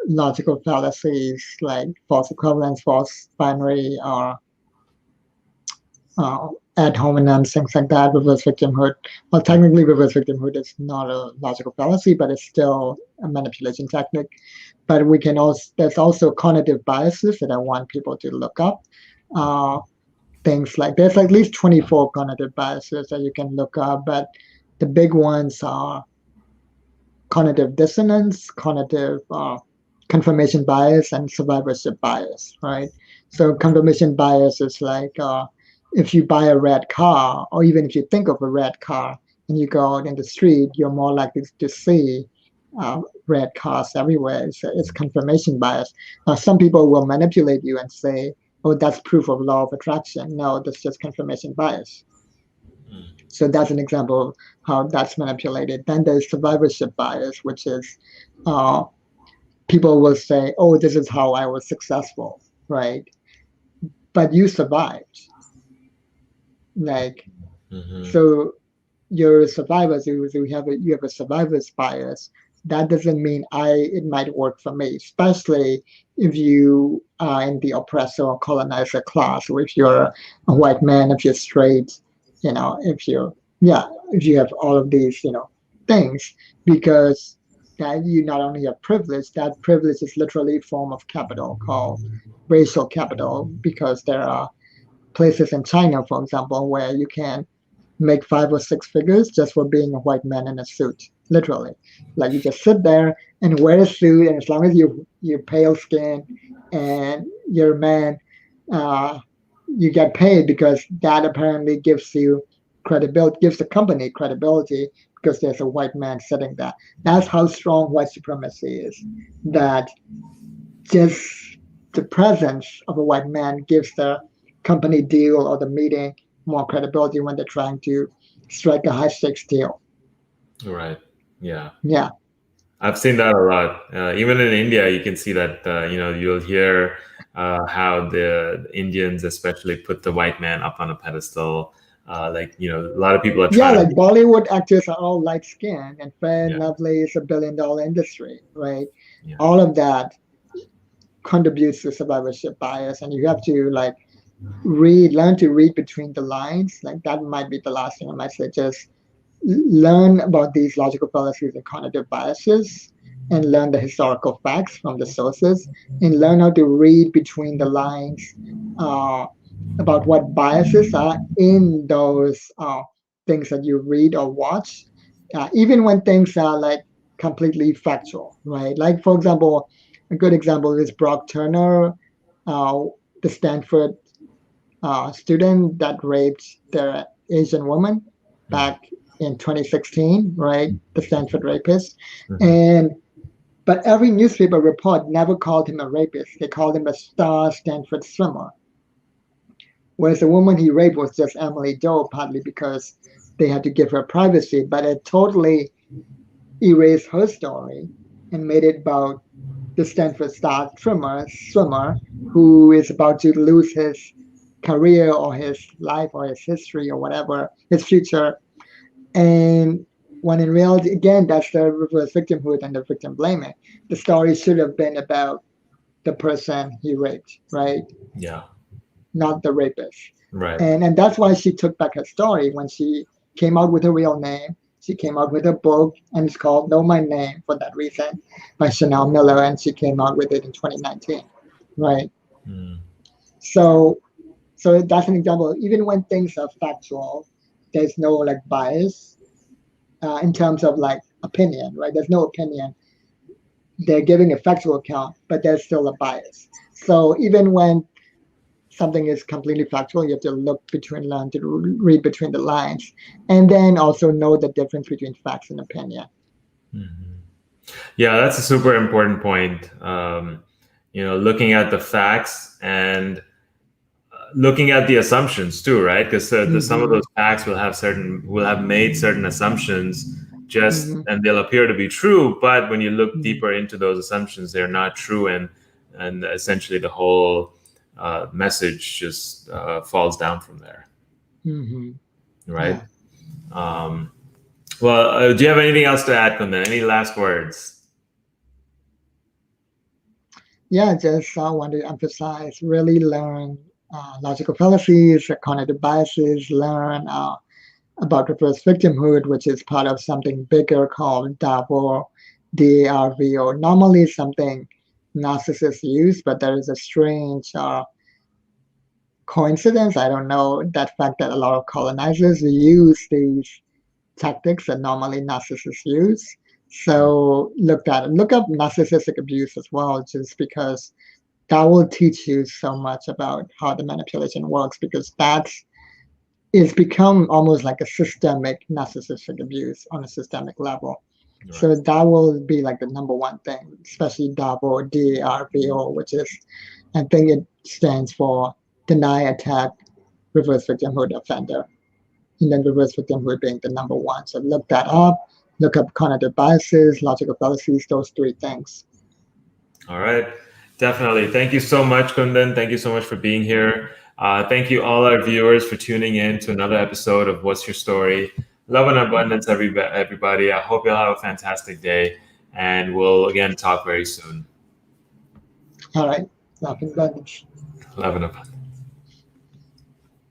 logical fallacies like false equivalence, false binary, or uh, ad hominem, things like that, reverse victimhood. Well, technically, reverse victimhood is not a logical fallacy, but it's still a manipulation technique. But we can also, there's also cognitive biases that I want people to look up. Uh, Things like there's at least 24 cognitive biases that you can look up, but the big ones are cognitive dissonance, cognitive confirmation bias, and survivorship bias, right? So confirmation bias is like if you buy a red car, or even if you think of a red car and you go out in the street, you're more likely to see red cars everywhere. It's confirmation bias. Now, some people will manipulate you and say, "Oh, that's proof of law of attraction." No, that's just confirmation bias. So that's an example of how that's manipulated. Then there's survivorship bias, which is uh, people will say, "Oh, this is how I was successful," right? But you survived. Like Mm-hmm. so, you're a survivor. So you have a survivor's bias. That doesn't mean it might work for me, especially if you are in the oppressor or colonizer class, or if you're a white man, if you're straight, if you yeah, if you have all of these, things, because that you not only have privilege, that privilege is literally a form of capital called racial capital, because there are places in China, for example, where you can make 5 or 6 figures just for being a white man in a suit. Literally, like you just sit there and wear a suit, and as long as you're pale skin and you're a man, uh, you get paid because that apparently gives you credibility, gives the company credibility because there's a white man sitting there. That's how strong white supremacy is. That just the presence of a white man gives the company deal or the meeting more credibility when they're trying to strike a high stakes deal. Right. Yeah. Yeah. I've seen that a lot. Even in India, you can see that, you'll hear how the Indians especially put the white man up on a pedestal. A lot of people are Yeah, trying like to, Bollywood actors are all light skinned and fair and yeah, lovely is $1 billion industry, right? yeah, All of that contributes to survivorship bias, and you have to like learn to read between the lines. Like that might be the last thing I might say. Just learn about these logical fallacies and cognitive biases, and learn the historical facts from the sources, and learn how to read between the lines uh, about what biases are in those things that you read or watch, even when things are like completely factual, right? Like, for example, a good example is Brock Turner, uh, the Stanford student that raped the Asian woman mm, back in 2016, right? The Stanford rapist. mhm, And but every newspaper report never called him a rapist. They called him a star Stanford swimmer. Whereas the woman he raped was just Emily Doe, partly because they had to give her privacy, but it totally erased her story and made it about the Stanford star swimmer who is about to lose his career or his life or his history or whatever, his future. And when in reality, again, that's the reverse victimhood and the victim blaming. The story should have been about the person he raped, right? yeah, Not the rapist. right, And that's why she took back her story when she came out with her real name. She came out with a book, and it's called Know My Name for that reason by Chanel Miller, and she came out with it in 2019, right? mm, So, so that's an example. Even when things are factual, there's no like bias in terms of like opinion, right? There's no opinion. They're giving a factual account, but there's still a bias. So even when something is completely factual, you have to learn to read between the lines, and then also know the difference between facts and opinion. mhm. Yeah, that's a super important point. Looking at the facts and looking at the assumptions too, right? Because some of Mm-hmm, those facts will have made certain assumptions just, mm-hmm, and they'll appear to be true, but when you look mm-hmm, deeper into those assumptions, they're not true, and essentially the whole message just falls down from there, mm-hmm. right? Yeah, Um, well, do you have anything else to add, Kundan? Any last words? yeah. Just I want to emphasize: really learn logical fallacies, cognitive biases. Learn about reverse victimhood, which is part of something bigger called DARVO, DARVO. Normally, something narcissists use, but there is a strange coincidence. I don't know that fact that a lot of colonizers use these tactics that normally narcissists use. So look up narcissistic abuse as well, just because that will teach you so much about how the manipulation works, because that's it's become almost like a systemic narcissistic abuse on a systemic level. Right. So that will be like the number one thing, especially DARVO, DARVO, which is, I think it stands for deny, attack, reverse victimhood, offender. And then reverse victimhood being the number one. So look that up, look up cognitive biases, logical fallacies, those three things. All right. Definitely. Thank you so much, Kundan. Thank you so much for being here. Thank you, all our viewers, for tuning in to another episode of What's Your Story? Love and abundance, everybody. I hope you'll have a fantastic day, and we'll again talk very soon. All right. Love and abundance. Love and abundance.